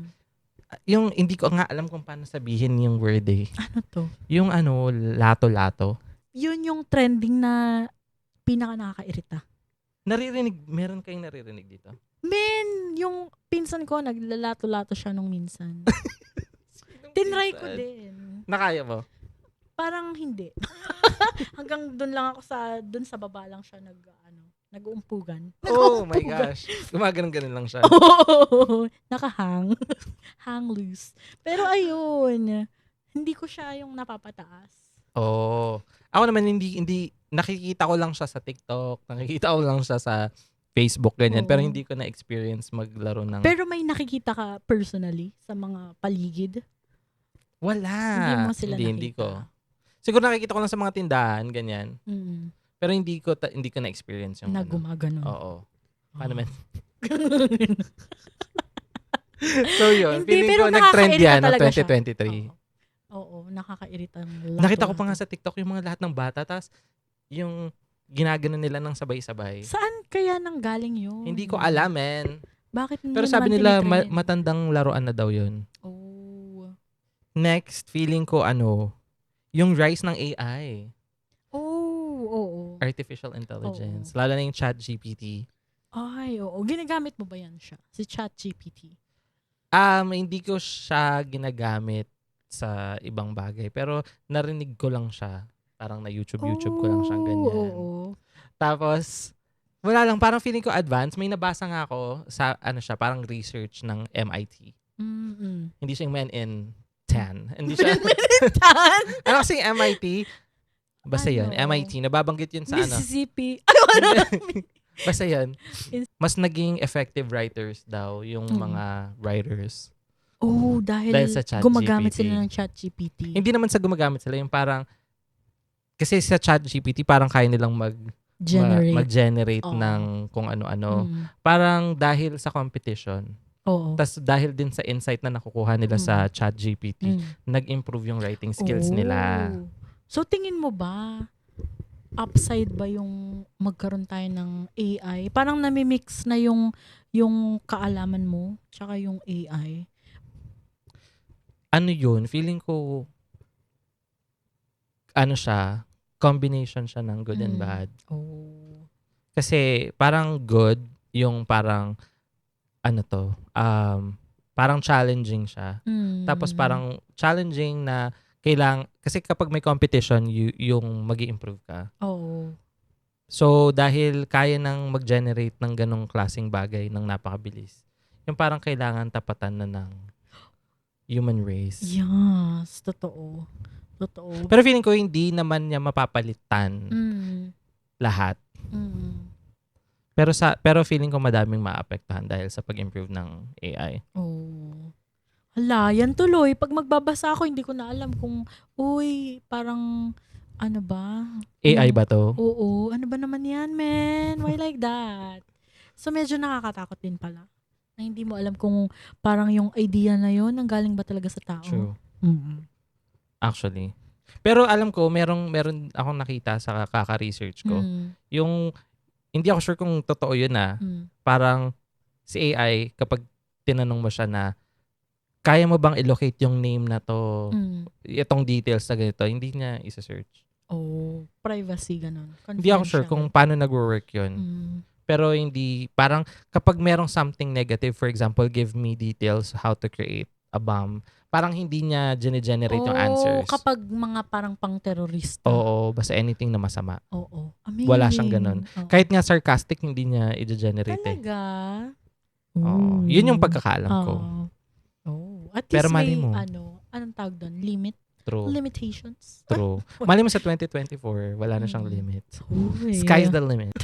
Yung hindi ko nga alam kung paano sabihin yung word eh. Ano to? Yung lato-lato. Yun yung trending na pinaka nakakairita. Meron kayong naririnig dito? Yung pinsan ko, naglalato-lato siya nung minsan. Tinry ko din. Nakaya mo? Parang hindi. Hanggang doon lang ako dun sa baba lang siya Nag-uumpugan. Oh my gosh. Gumaganon-ganon lang siya. Oo. Nakahang. Hang loose. Pero ayun, hindi ko siya yung napapataas. Oh. Ako naman hindi nakikita ko lang siya sa TikTok, nakikita ko lang siya sa Facebook ganyan, pero Oo. hindi ko na experience maglaro ng Pero may nakikita ka personally sa mga paligid? wala. Hindi mo sila Hindi ko. nakita? Siguro nakikita ko lang sa mga tindahan ganyan. Mm. Pero hindi ko na experience yung Na ano. gumaganon. Oo. Paano man? So yun, Hindi, feeling pero ko nag-trend nakakairita yan ng talaga siya. 2023. Oo, nakakairita ang Nakita ko pa nga sa TikTok yung mga lahat ng bata, tas yung ginagano nila ng sabay-sabay. Saan kaya nanggaling yun? Hindi ko alam, men. Bakit hindi Pero sabi naman nila, tinitrend? matandang laruan na daw yun. Oh. Next, feeling ko yung rise ng AI. Oh, oo. Artificial intelligence. Lalo na yung ChatGPT. Ay, oo. Ginagamit mo ba yan siya? Si ChatGPT? Hindi ko siya ginagamit sa ibang bagay. Pero narinig ko lang siya. Parang na YouTube ko lang siyang ganyan. Oo. Tapos, wala lang. Parang feeling ko advanced. May nabasa nga ako sa, siya, parang research ng MIT. Mm-mm. Hindi siya yung men in 10. Hindi siya, Tan? ano kasi MIT? Basta yun, Ano? MIT. Nababanggit yun sa Mississippi. Ano? Basta yun. Mas naging effective writers daw yung mga writers. Oh, dahil Sa ChatGPT. gumagamit sila ng ChatGPT. Hindi naman sa gumagamit sila. Yung parang, kasi sa ChatGPT, parang kaya nilang mag-generate Oo. ng kung ano-ano. Mm. Parang dahil sa competition. Oo. Tas dahil din sa insight na nakukuha nila sa ChatGPT, nag-improve yung writing skills nila. So tingin mo ba, upside ba yung magkaroon tayo ng AI? Parang nami-mix na yung kaalaman mo tsaka yung AI. Ano yun? Feeling ko, siya, combination siya ng good and bad. Oh. Kasi parang good, yung parang, parang challenging siya. Tapos parang challenging na kasi kapag may competition, yung mag-i-improve ka. Oo. So, dahil kaya nang mag-generate ng ganong klaseng bagay ng napakabilis, yung parang kailangan tapatan na ng human race. Yes, totoo. Pero feeling ko hindi naman niya mapapalitan lahat. Pero feeling ko madaming maapektuhan dahil sa pag-improve ng AI. Oh. Hala, yan tuloy. Pag magbabasa ako, hindi ko na alam kung, parang, ano ba? AI ba to? Oo. Ano ba naman yan, man? Why like that? So, medyo nakakatakot din pala. Na hindi mo alam kung parang yung idea na yon nanggaling ba talaga sa tao. True. Mm-hmm. Actually. Pero alam ko, meron akong nakita sa kaka-research ko. Yung, hindi ako sure kung totoo yun parang si AI, kapag tinanong mo siya na, kaya mo bang i-locate yung name na to, itong details na ganito, hindi niya isa-search. Oh, privacy, ganun. Hindi ako sure kung paano nagwo-work yun. Pero hindi, parang kapag merong something negative, for example, give me details how to create a bomb, parang hindi niya generate yung answers. Kapag mga parang pang-terorista. Oo, basta anything na masama. Oo. Amazing. Wala siyang ganun. Kahit nga sarcastic, hindi niya i-generate. Talaga? Oo. Yun yung pagkakaalam ko. At least pero mali may, mo. anong tawag doon? Limit? True. Limitations? True. Mali mo sa 2024, wala na siyang limit. Uy. Sky's the limit.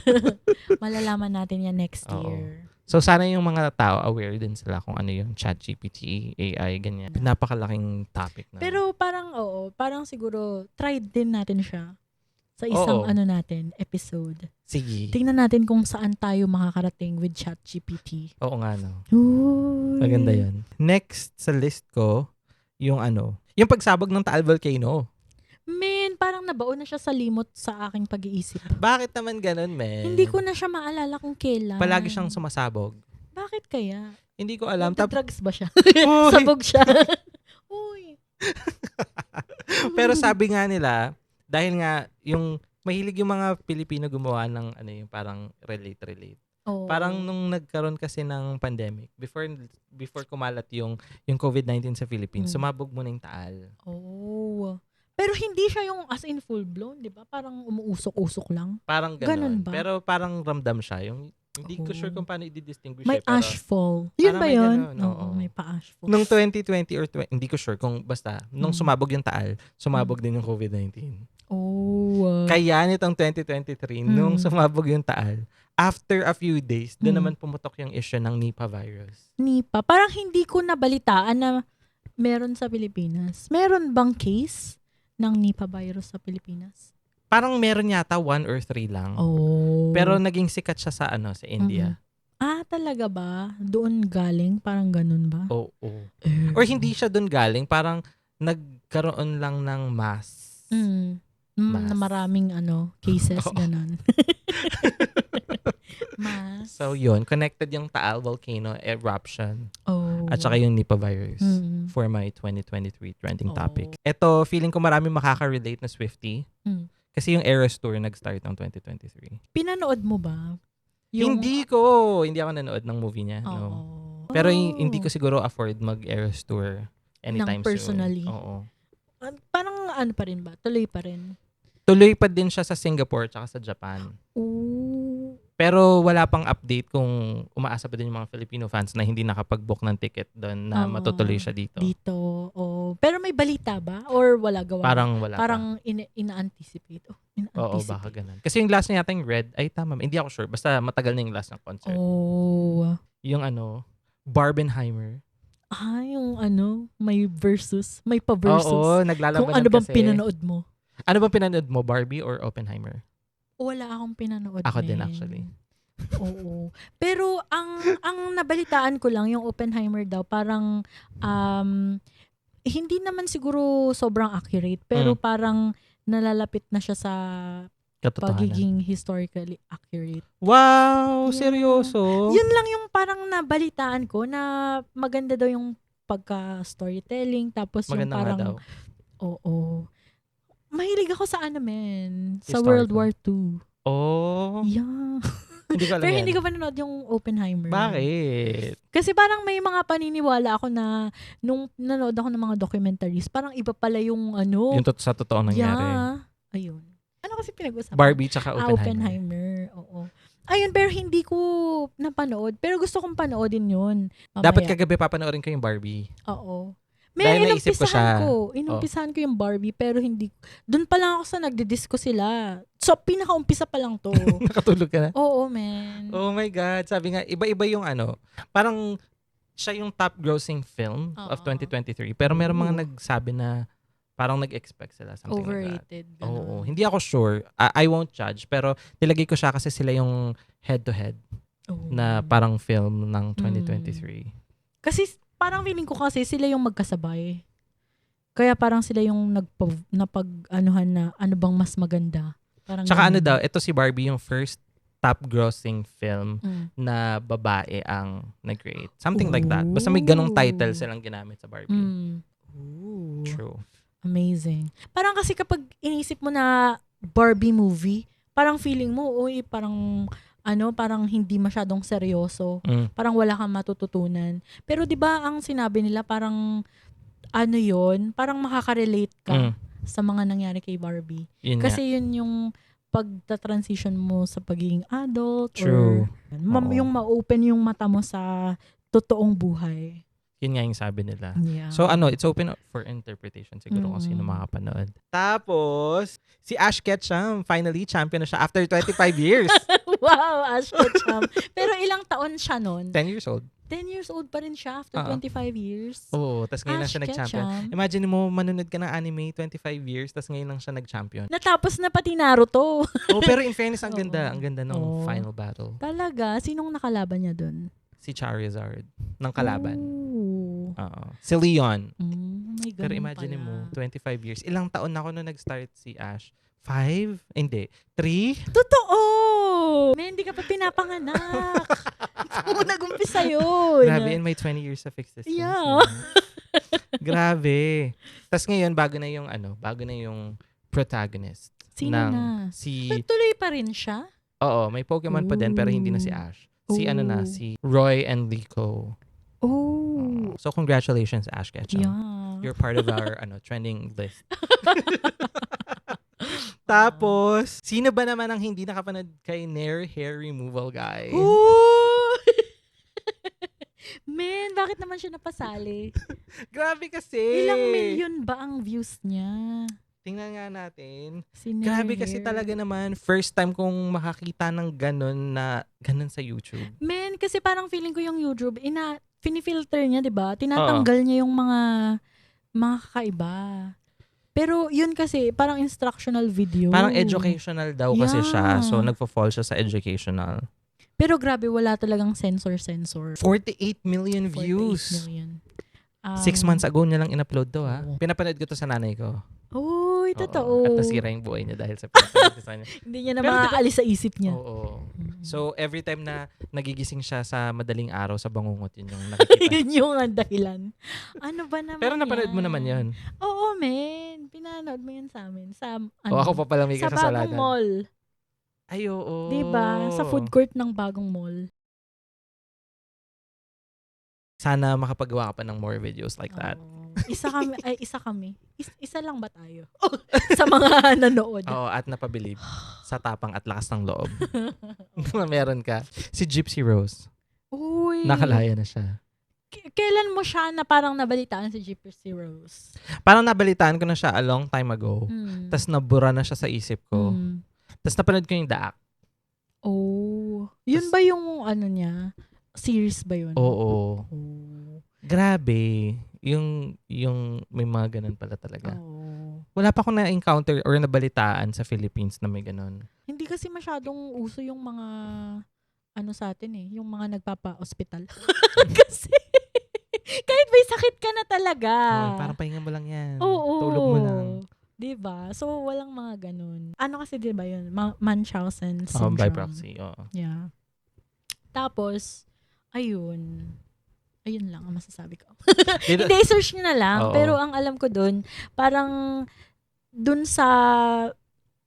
Malalaman natin yan next year. So, sana yung mga tao aware din sila kung ano yung ChatGPT, AI, ganyan. Napakalaking topic na. Pero parang siguro, try din natin siya sa isang episode. Sige. Tingnan natin kung saan tayo makakarating with ChatGPT. Oo nga, no. Uy. Maganda yun. Next sa list ko, yung yung pagsabog ng Taal Volcano. Man, parang nabaon na siya sa limot sa aking pag-iisip. Bakit naman ganun, men? Hindi ko na siya maalala kung kailan. Palagi siyang sumasabog. Bakit kaya? Hindi ko alam. Drugs ba siya? Sabog siya. Uy. Pero sabi nga nila, dahil nga yung mahilig yung mga Pilipino gumawa ng yung parang relate. Oh. Parang nung nagkaroon kasi ng pandemic, before kumalat yung COVID-19 sa Philippines, sumabog muna yung Taal. Oh. Pero hindi siya yung as in full-blown, di ba? Parang umuusok-usok lang. Parang Ganun ganun. ba? Pero parang ramdam siya. Yung, hindi ko sure Oh. kung paano i-distinguish May pero ashfall. Yun parang ba may yun? ganun, oo. May pa-ashfall. nung 2020 or hindi ko sure kung basta, nung sumabog yung Taal, sumabog din yung COVID-19. Oh. Kaya nitong 2023, nung sumabog yung Taal, after a few days, doon naman pumutok yung issue ng Nipah virus. Nipah. Parang hindi ko nabalitaan na meron sa Pilipinas. Meron bang case ng Nipah virus sa Pilipinas? Parang meron yata 1 or 3 lang. Oh. Pero naging sikat siya sa sa India. Talaga ba? Doon galing? Parang ganun ba? Oo. Or hindi siya doon galing, parang nagkaroon lang ng mass. Na maraming cases, Oo. ganun. Mass. So yun, connected yung Taal volcano eruption at saka yung Nipah virus for my 2023 trending topic. Ito, feeling ko marami makaka-relate na Swiftie. Kasi yung Eras Tour nag-start ng 2023. Pinanood mo ba? Hindi ako nanood ng movie niya. No. Pero hindi ko siguro afford mag-Eras Tour anytime personally. soon. Oo. Parang pa rin ba? Tuloy pa rin? Tuloy pa din siya sa Singapore tsaka sa Japan. Ooh. Pero wala pang update kung umaasa pa din yung mga Filipino fans na hindi nakapag-book ng ticket doon na matutuloy siya dito. Pero may balita ba? Or wala gawa? Parang wala Parang ina-anticipate. Oo, baka ganun. Kasi yung last na yata yung Red, tama. Hindi ako sure. Basta matagal na yung last ng concert. Yung Barbenheimer. Yung may versus. May pa-versus. Oo, naglalabanan kung ano bang kasi. pinanood mo? Ano bang pinanood mo? Barbie or Oppenheimer? Wala akong pinanood. Ako din actually. Oo. Pero ang nabalitaan ko lang yung Oppenheimer daw parang hindi naman siguro sobrang accurate pero parang nalalapit na siya sa pagiging historically accurate. Wow! Seryoso? Yun lang yung parang nabalitaan ko na maganda daw yung pagka-storytelling tapos maganda yung parang daw. Oo. Mahilig ako sa sa Historical. World War II. Oh. Yeah. Hindi ko alam Pero yan. hindi ko pa nanood yung Oppenheimer. Bakit? Kasi parang may mga paniniwala ako na nung nanood ako ng mga documentaries, parang iba pala yung Yung sa totoong nangyari. Yeah. Ayun. Ano kasi pinag-usapan? Barbie tsaka Oppenheimer. Oppenheimer. Oo. Ayun, pero hindi ko napanood. Pero gusto kong panoodin yun. Mamaya. Dapat kagabi papanoorin ko yung Barbie. Oo. Dahil naisip ko siya. Inumpisahan ko yung Barbie, pero hindi. Doon pa lang ako sa nagdi-disco sila. So, pinaka-umpisa pa lang to. Nakatulog ka na? Oo, man. Oh my God. Sabi nga, iba-iba yung parang siya yung top grossing film of 2023. Pero meron mga nagsabi na parang nag-expect sila. Something overrated. like that. Oo. Hindi ako sure. I won't judge. Pero nilagay ko siya kasi sila yung head-to-head na parang film ng 2023. Kasi parang feeling ko kasi sila yung magkasabay. Kaya parang sila yung napag-anuhan na ano bang mas maganda. Parang tsaka daw, ito si Barbie yung first top grossing film na babae ang nag-create. Something like that. Basta may ganong title silang ginamit sa Barbie. True. Amazing. Parang kasi kapag inisip mo na Barbie movie, parang feeling mo, parang parang hindi masyadong seryoso. Parang wala kang matututunan. Pero 'di ba ang sinabi nila parang parang makaka-relate ka sa mga nangyari kay Barbie. Kasi yun yung pagta-transition mo sa pagiging adult. True. Or yung ma-open yung mata mo sa totoong buhay. Yun nga yung sabi nila. Yeah. So it's open for interpretation siguro kung sino makapanood. Tapos, si Ash Ketchum, finally champion na siya after 25 years. Wow, Ash Ketchum. Pero ilang taon siya nun? 10 years old. 10 years old pa rin siya after 25 years. Oo, tapos ngayon lang siya Ash nag-champion. Ketchum. Imagine mo, manunod ka ng anime 25 years, tapos ngayon lang siya nag-champion. Natapos na pati Naruto. Pero in fairness, ang ganda. Ang ganda ng final battle. Talaga? Sinong nakalaban niya dun? Si Charizard, ng kalaban. Ooh. Oo. Si Leon. May Pero imagine mo, 25 years. Ilang taon na ako nung nag-start si Ash? 5? Hindi. 3? Totoo! May hindi ka pa pinapanganak. Kung nag-umpisa yun. Grabe, in my 20 years of existence. Yeah. Grabe. Tapos ngayon, bago na yung protagonist. Sino na? Tuloy pa rin siya? Oo, may Pokemon pa din, pero hindi na si Ash. Si Roy and Liko. Oh. So, congratulations, Ash Ketchum. Yeah. You're part of our trending list. Tapos, sino ba naman ang hindi nakapanood kay Nair Hair Removal Guy? Man, bakit naman siya napasali? Grabe kasi. Ilang million ba ang views niya? Tingnan nga natin. Si Nair Grabe kasi Hair. talaga naman, first time kong makakita ng ganun sa YouTube. Man, kasi parang feeling ko yung YouTube, finifilter niya, di ba? Tinatanggal niya yung mga kakaiba. Pero yun kasi, parang instructional video. Parang educational daw kasi siya. Yeah. So, nagpo-fall siya sa educational. Pero grabe, wala talagang sensor. 48 million 48 views. million. 6 months ago niya lang in-upload to, ha? Oo. Pinapanood ko to sa nanay ko. Uy, Oo. totoo. At nasira yung buhay niya dahil sa pinapanood ko sa kanya. Hindi niya na Pero maaalis sa isip niya. Oo. So, every time na nagigising siya sa madaling araw sa bangungot, yun yung nakikita. Yun yung dahilan. Ano ba naman Pero napanood mo naman yun. Oo, men. Pinanood mo yan sa amin. Sa, O ako pa pala may sa kasalanan. bagong mall. Ay, oo. Diba? Sa food court ng bagong mall. Sana makapagawa ka pa ng more videos like that. Oo. Isa kami. Isa lang ba tayo? Sa mga nanood. Oo, at napabilib sa tapang at lakas ng loob. Na meron ka. Si Gypsy Rose. Uy. Nakalaya na siya. Kailan mo siya na parang nabalitaan si Gypsy Rose? Parang nabalitaan ko na siya a long time ago. Tapos nabura na siya sa isip ko. Tapos napanood ko yung The Act. Oh. Yun ba yung niya? Series ba yun? Oo. Oh. Grabe. Yung may mga ganun pala talaga. Oh. Wala pa akong na-encounter or nabalitaan sa Philippines na may ganun. Hindi kasi masyadong uso yung mga sa atin yung mga nagpapa-hospital. Kasi kahit may sakit ka na talaga. Parang pahinga mo lang yan. Oo. Tulog mo lang. Diba? So, walang mga ganun. Ano kasi diba yun? Munchausen syndrome. By proxy, oo. Yeah. Tapos, ayun lang ang masasabi ko. Hindi, search nyo na lang. Oo. Pero ang alam ko dun, parang dun sa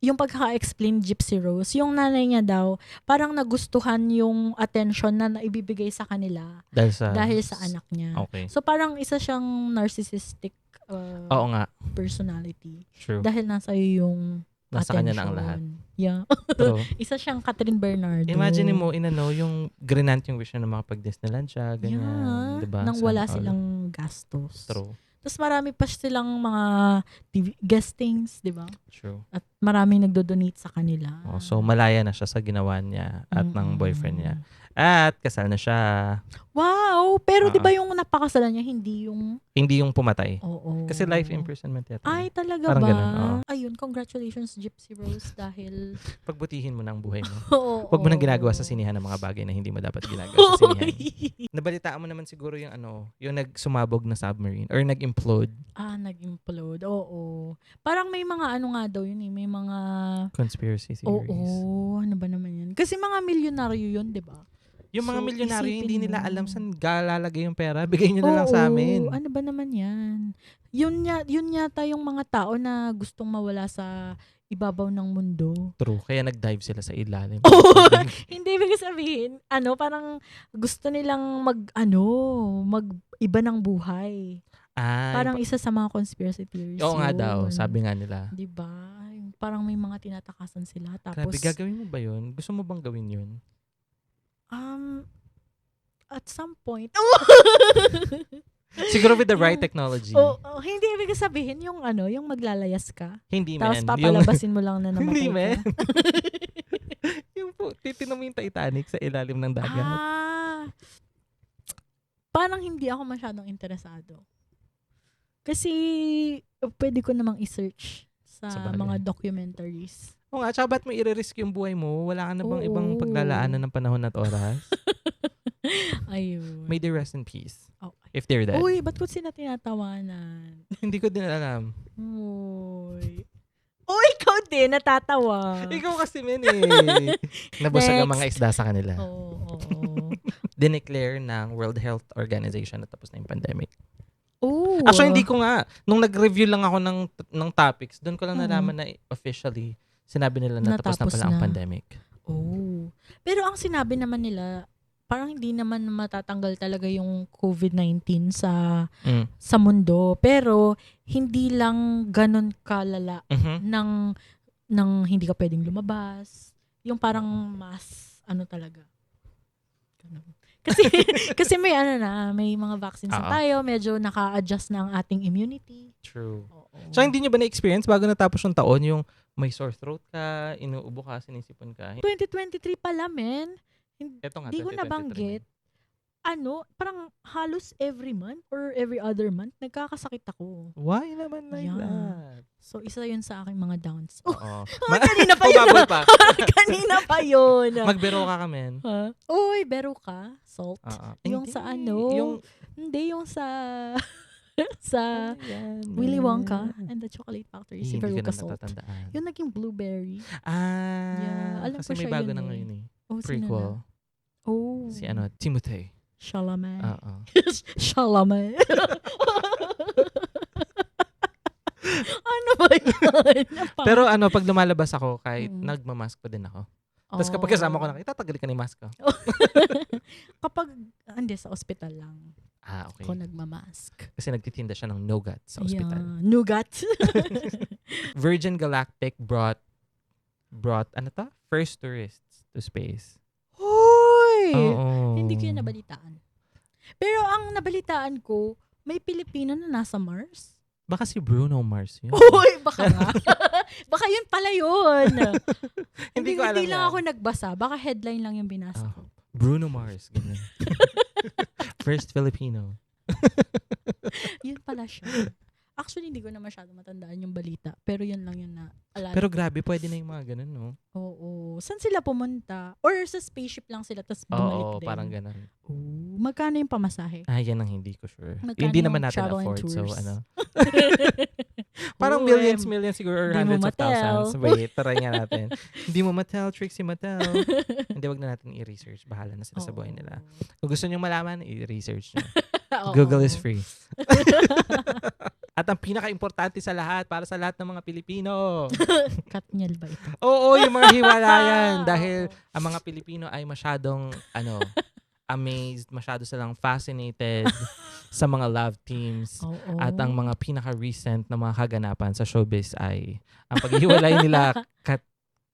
yung pagkaka-explain Gypsy Rose, yung nanay niya daw, parang nagustuhan yung attention na naibibigay sa kanila dahil sa anak niya. Okay. So parang isa siyang narcissistic Oo nga. personality. True. Dahil nasa iyo yung Nasa kanya na ang lahat. Yeah. True. Isa siyang Catherine Bernardo. Imagine mo, yung grinant yung wish na makapag-Disneyland siya, ganyan. Yeah. Diba? Nang wala Sana all. silang gastos. True. Tapos marami pa silang mga TV guestings, di ba? True. At maraming nagdo-donate sa kanila. So, malaya na siya sa ginawa niya at ng boyfriend niya. At kasal na siya. Wow! Pero di ba yung napakasalan niya, hindi yung pumatay. Oo. Kasi life imprisonment yata. Ay, talaga Parang ba? ganun, oo. Ayun, congratulations Gypsy Rose dahil Pagbutihin mo ng buhay mo. oo. Huwag mo nang ginagawa sa sinihan ng mga bagay na hindi mo dapat ginagawa sa sinihan. Nabalitaan mo naman siguro yung nagsumabog na submarine or nag-implode. Nag-implode. Oo. Parang may mga nga daw yun may mga Conspiracy theories. Oo, ano ba naman yan? Kasi mga milyonaryo yun, di ba? Yung mga So, milyonaryo, isipin hindi nila mo. alam saan galalagay yung pera. Bigay nyo na lang sa amin. Ano ba naman yan? Yun yata yung mga tao na gustong mawala sa ibabaw ng mundo. True. Kaya nag-dive sila sa ilalim. Hindi ibig sabihin, parang gusto nilang mag-iba ng buhay. Parang isa sa mga conspiracy theories. Oo nga yun. daw, sabi nga nila. Diba? Parang may mga tinatakasan sila. Tapos, Grabe, gagawin mo ba yun? Gusto mo bang gawin yun? at some point, Siguro with the right technology. hindi ibig sabihin yung maglalayas ka. Hindi, Tapos man. papalabasin mo lang na namatay Hindi, ka. man. Yung po, titinan mo yung Titanic sa ilalim ng dagat. Parang hindi ako masyadong interesado. Kasi pwede ko namang i-search sa Sabagay. mga documentaries. Oo nga, tsaka ba't mo i-risk yung buhay mo? Wala ka na bang Oo. ibang paglalaanan ng panahon at oras? Ayun. May they rest in peace. Okay. If they're dead. Uy, ba't ko sila tinatawanan? Hindi ko din alam. Uy, ikaw din, natatawa. Ikaw kasi, men eh. Nabusag ang mga Next. isda sa kanila. Oo. Dineclare ng World Health Organization na tapos na yung pandemic. Oh. Actually, hindi ko nga. Nung nag-review lang ako ng topics, doon ko lang nalaman na officially sinabi nila na tapos na pala ang pandemic. Oh. Pero ang sinabi naman nila, parang hindi naman matatanggal talaga yung COVID-19 Mm. sa mundo. Pero, hindi lang ganun kalala Mhm. ng hindi ka pwedeng lumabas. Yung parang talaga. Ganun. Kasi, kasi may mga vaccines na Oo. tayo, medyo naka-adjust na ang ating immunity. True. Oo. So, hindi nyo ba na-experience bago natapos yung taon, yung may sore throat ka, inuubo ka, sinisipon ka? 2023 pala, men. Ito nga, Hindi ko 2023 nabanggit. Parang halos every month or every other month, nagkakasakit ako. Why naman like Yeah. that? So, isa yun sa aking mga downs. Oh, Oo. kanina pa yun. Pababol pa. Kanina pa yun. Magbiro ka men. Uy, bero ka? Salt? Oo. Yung Hindi. sa ano? Hindi, yung sa sa Ayan, Willy men. Wonka and the Chocolate Factory. Si Hindi ko Veruca na Salt. natatandaan. Yung naging blueberry. Yeah, alam kasi ko may siya bago yun na eh. ngayon eh. Oh, sino Prequel. na? Oh. Si Timothy. Chalamet. Oo. Chalamet. Ano ba yun? Pero pag lumalabas ako, kahit nagmamask pa din ako. Tapos kapag Oh. kasama ko na, itatanggalin ka na yung mask ko. Kapag, sa ospital lang. Okay. Ako nagmamask. Kasi nagtitinda siya ng nougat sa ospital. Yeah. Nougat. Virgin Galactic brought first tourists to space. Hoy! Oo. Hindi ko yan nabalitaan. Pero ang nabalitaan ko, may Pilipino na nasa Mars. Baka si Bruno Mars yun. Hoy, baka nga. Baka yun pala yun. Hindi ko alam Hindi lang yan. ako nagbasa. Baka headline lang yung binasa ko. Bruno Mars. Ganyan. First Filipino. Yun pala siya. Actually, hindi ko na masyado matandaan yung balita. Pero yun lang yun na alala. Pero grabe, pwede na yung mga ganun, no? Oo. Saan sila pumunta? Or sa spaceship lang sila tapos bumalik Oo, din? parang ganun. Oo. Magkano yung pamasahe? Yan ang hindi ko sure. Magkano Hindi yung naman natin travel and afford. So, tours? parang Uy, millions siguro or hindi mo hundreds of matel. thousands. Wait, try nga natin. Hindi mo matel, Trixie Mattel. Hindi, wag na natin i-research. Bahala na sila sa buhay nila. Kung gusto nyo malaman, i-research nyo. Oo. Google is free. At ang pinaka-importante sa lahat, para sa lahat ng mga Pilipino. Katniel ba ito? Oo, yung mga hiwalayan. Dahil ang mga Pilipino ay masyadong, amazed, masyado silang fascinated sa mga love teams. Oo. At ang mga pinaka-recent na mga kaganapan sa showbiz ay ang paghihiwalay nila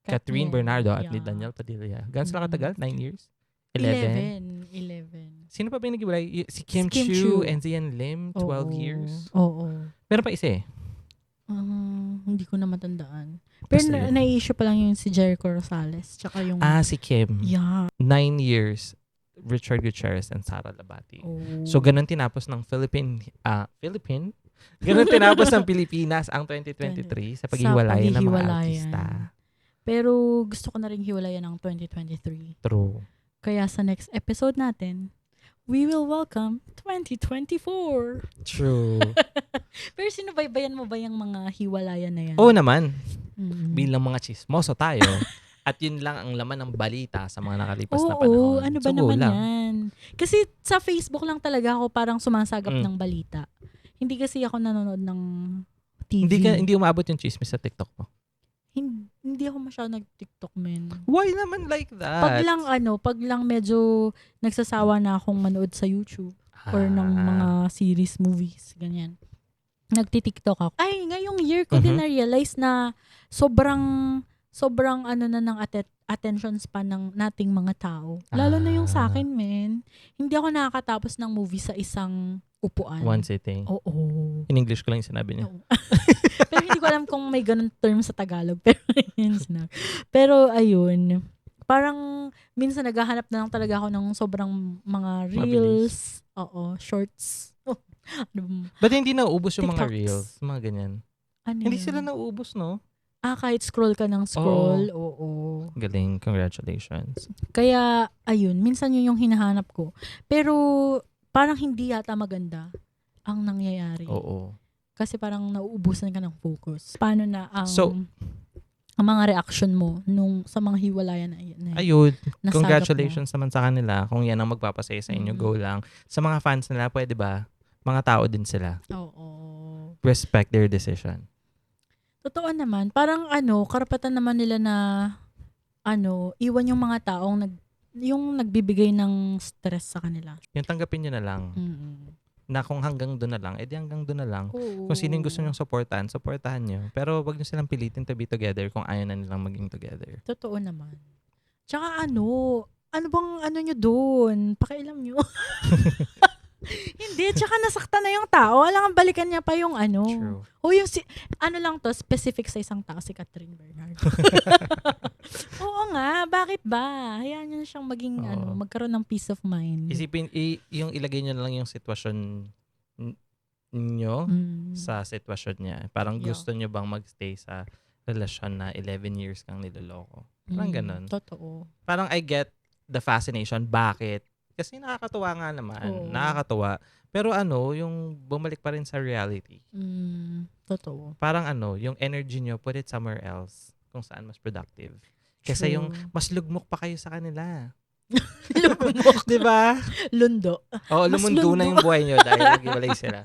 Catherine Bernardo at ni Daniel Padilla. Gano'n sila katagal? 9 years? 11? 11. Sino pa ba yung naghiwalay? Si Kim Kim Chiu Chiu. and Zian Lim, 12 years. Oo. Meron pa isa eh. Hindi ko na matandaan. Pero Basta yun. na-issue pa lang yung si Jericho Rosales. Tsaka yung... Si Kim. Yeah. 9 years. Richard Gutierrez and Sara Labati. Oh. So, ganun tinapos ng ganun tinapos ng Pilipinas ang 2023 sa paghiwalay ng mga artista. Pero gusto ko na rin hiwalayan ng 2023. True. Kaya sa next episode natin, we will welcome 2024. True. Pero sinubaybayan mo ba yung mga hiwalayan na yan? Oo naman. Mm. Bilang mga chismoso tayo. At yun lang ang laman ng balita sa mga nakalipas na Oo, panahon. ano ba So, naman lang. yan? Kasi sa Facebook lang talaga ako parang sumasagap ng balita. Hindi kasi ako nanonood ng TV. Hindi umabot yung chismis sa TikTok mo. Hindi ako masyado nag-TikTok, men. Why naman like that? Pag lang medyo nagsasawa na akong manood sa YouTube or ng mga series, movies, ganyan. Nagti-TikTok ako. Ay, ngayong year ko din na-realize na sobrang na ng attention span ng nating mga tao. Lalo na yung sa akin, men. Hindi ako nakakatapos ng movie sa isang upuan. One sitting. Oo. In English ko lang yung sinabi niya. Pero hindi ko alam kung may ganun term sa Tagalog. Pero yun sinabi. Pero ayun. Parang minsan naghahanap na lang talaga ako ng sobrang mga reels. Oo. Shorts. Ba't hindi nauubos yung mga TikToks. reels? Mga ganyan. Hindi sila nauubos, no? Kahit scroll ka ng scroll. Oo. Galing. Congratulations. Kaya, ayun. Minsan yun yung hinahanap ko. Pero, parang hindi yata maganda ang nangyayari. Oo. Kasi parang nauubusan ka ng focus. Paano na ang mga reaction mo sa mga hiwalayan na yan? Ayun. Congratulations naman sa kanila. Kung yan ang magpapasaya sa inyo, go lang. Sa mga fans nila, pwede ba? Mga tao din sila. Oo. Respect their decision. Totoo naman. Parang karapatan naman nila na iwan yung mga taong yung nagbibigay ng stress sa kanila. Yung tanggapin nyo na lang. Na kung hanggang doon na lang, edi hanggang doon na lang. Oo. Kung sino yung gusto nyong supportahan nyo. Pero wag nyo silang pilitin to be together kung ayaw na nilang maging together. Totoo naman. Tsaka ano bang nyo doon? Pakialam nyo. Hindi, tsaka nasaktan na yung tao. Alam nga, balikan niya pa yung True. O yung lang to, specific sa isang tao, si Catherine Bernardo. Oo nga, bakit ba? Hayaan nyo na siyang maging, magkaroon ng peace of mind. Isipin, yung ilagay nyo na lang yung sitwasyon nyo sa sitwasyon niya. Parang gusto nyo bang magstay sa relasyon na 11 years kang niloloko? Parang ganun. Totoo. Parang I get the fascination. Bakit? Kasi nakakatuwa nga naman. Oo. Nakakatuwa. Pero yung bumalik pa rin sa reality. Totoo. Parang yung energy nyo, put it somewhere else kung saan mas productive. Kasi yung mas lugmok pa kayo sa kanila. Lugmok. Diba? Lundo. Oo, Mas lumundo na lundo. yung buhay nyo dahil nag-iwalay sila.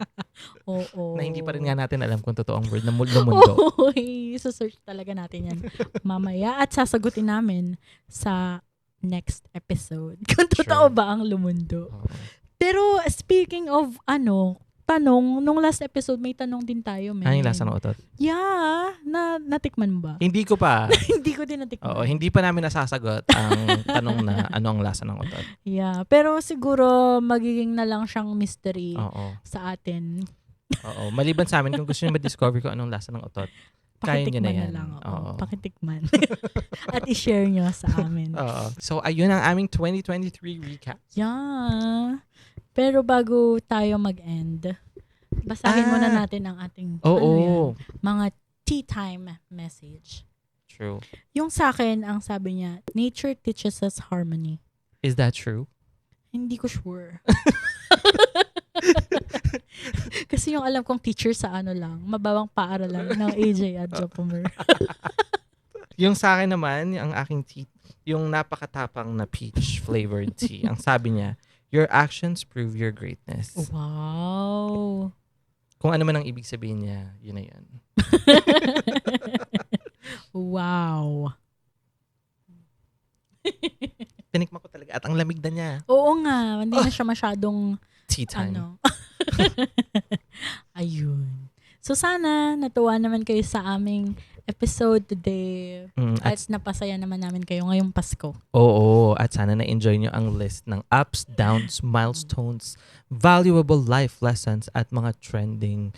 Oo. Na hindi pa rin nga natin alam kung totoo ang word na lumundo. Oy, search talaga natin yan mamaya at sasagutin namin sa next episode kung totoo Sure. ba ang lumundo. Oo. Pero speaking of tanong, nung last episode may tanong din tayo, men. Ano yung lasa ng utot? Yeah, natikman mo ba? Hindi ko pa. Hindi ko din natikman. Oo, hindi pa namin nasasagot ang tanong na ano ang lasa ng utot. Yeah, pero siguro magiging na lang siyang mystery Oo. sa atin. Oo. Maliban sa amin, kung gusto nyo ma-discover kung anong lasa ng utot, kaya nyo na Pakitikman yan. lang. Oo. Pakitikman. At i-share nyo sa amin. Oo. So, ayun ang aming 2023 recap. Yeah. Pero bago tayo mag-end, basahin muna natin ang ating Oo. mga tea time message. True. Yung sa akin, ang sabi niya, nature teaches us harmony. Is that true? Hindi ko sure. Kasi yung alam kong teacher sa mababang paaralan ng AJ at Jopomer. Yung sa akin naman, ang aking tea, yung napakatapang na peach flavored tea. Ang sabi niya, your actions prove your greatness. Wow. Kung ano man ang ibig sabihin niya, yun na yun. Wow. Tinikman ko talaga at ang lamig na niya. Oo nga, hindi na siya masyadong Tea time. Ayun. So sana natuwa naman kayo sa aming episode today. At At napasaya naman namin kayo ngayong Pasko. oo, at sana na-enjoy nyo ang list ng ups, downs, milestones, valuable life lessons, at mga trending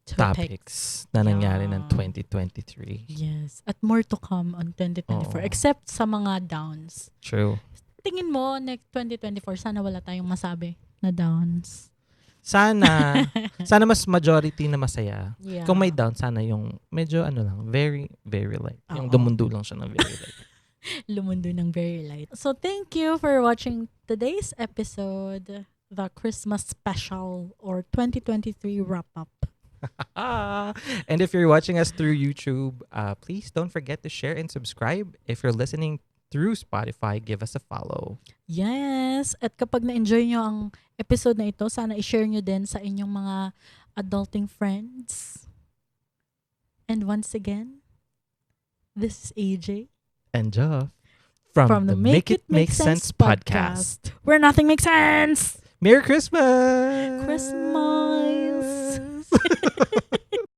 topics na nangyari ng 2023. Yes. At more to come on 2024. Oo. Except sa mga downs. True. Tingin mo, next 2024, sana wala tayong masabi na downs. Sana mas majority na masaya. Yeah. Kung may down, sana yung medyo lang, very, very light. Yung Oo. dumundo lang siya ng very light. Lumundo ng very light. So, thank you for watching today's episode, the Christmas special or 2023 wrap-up. And if you're watching us through YouTube, please don't forget to share and subscribe. If you're listening through Spotify, give us a follow. Yes. At kapag na-enjoy nyo ang episode na ito, sana i-share nyo din sa inyong mga adulting friends. And once again, this is AJ. And Jeff from the Make It Make Sense podcast. Where nothing makes sense. Merry Christmas! Christmas.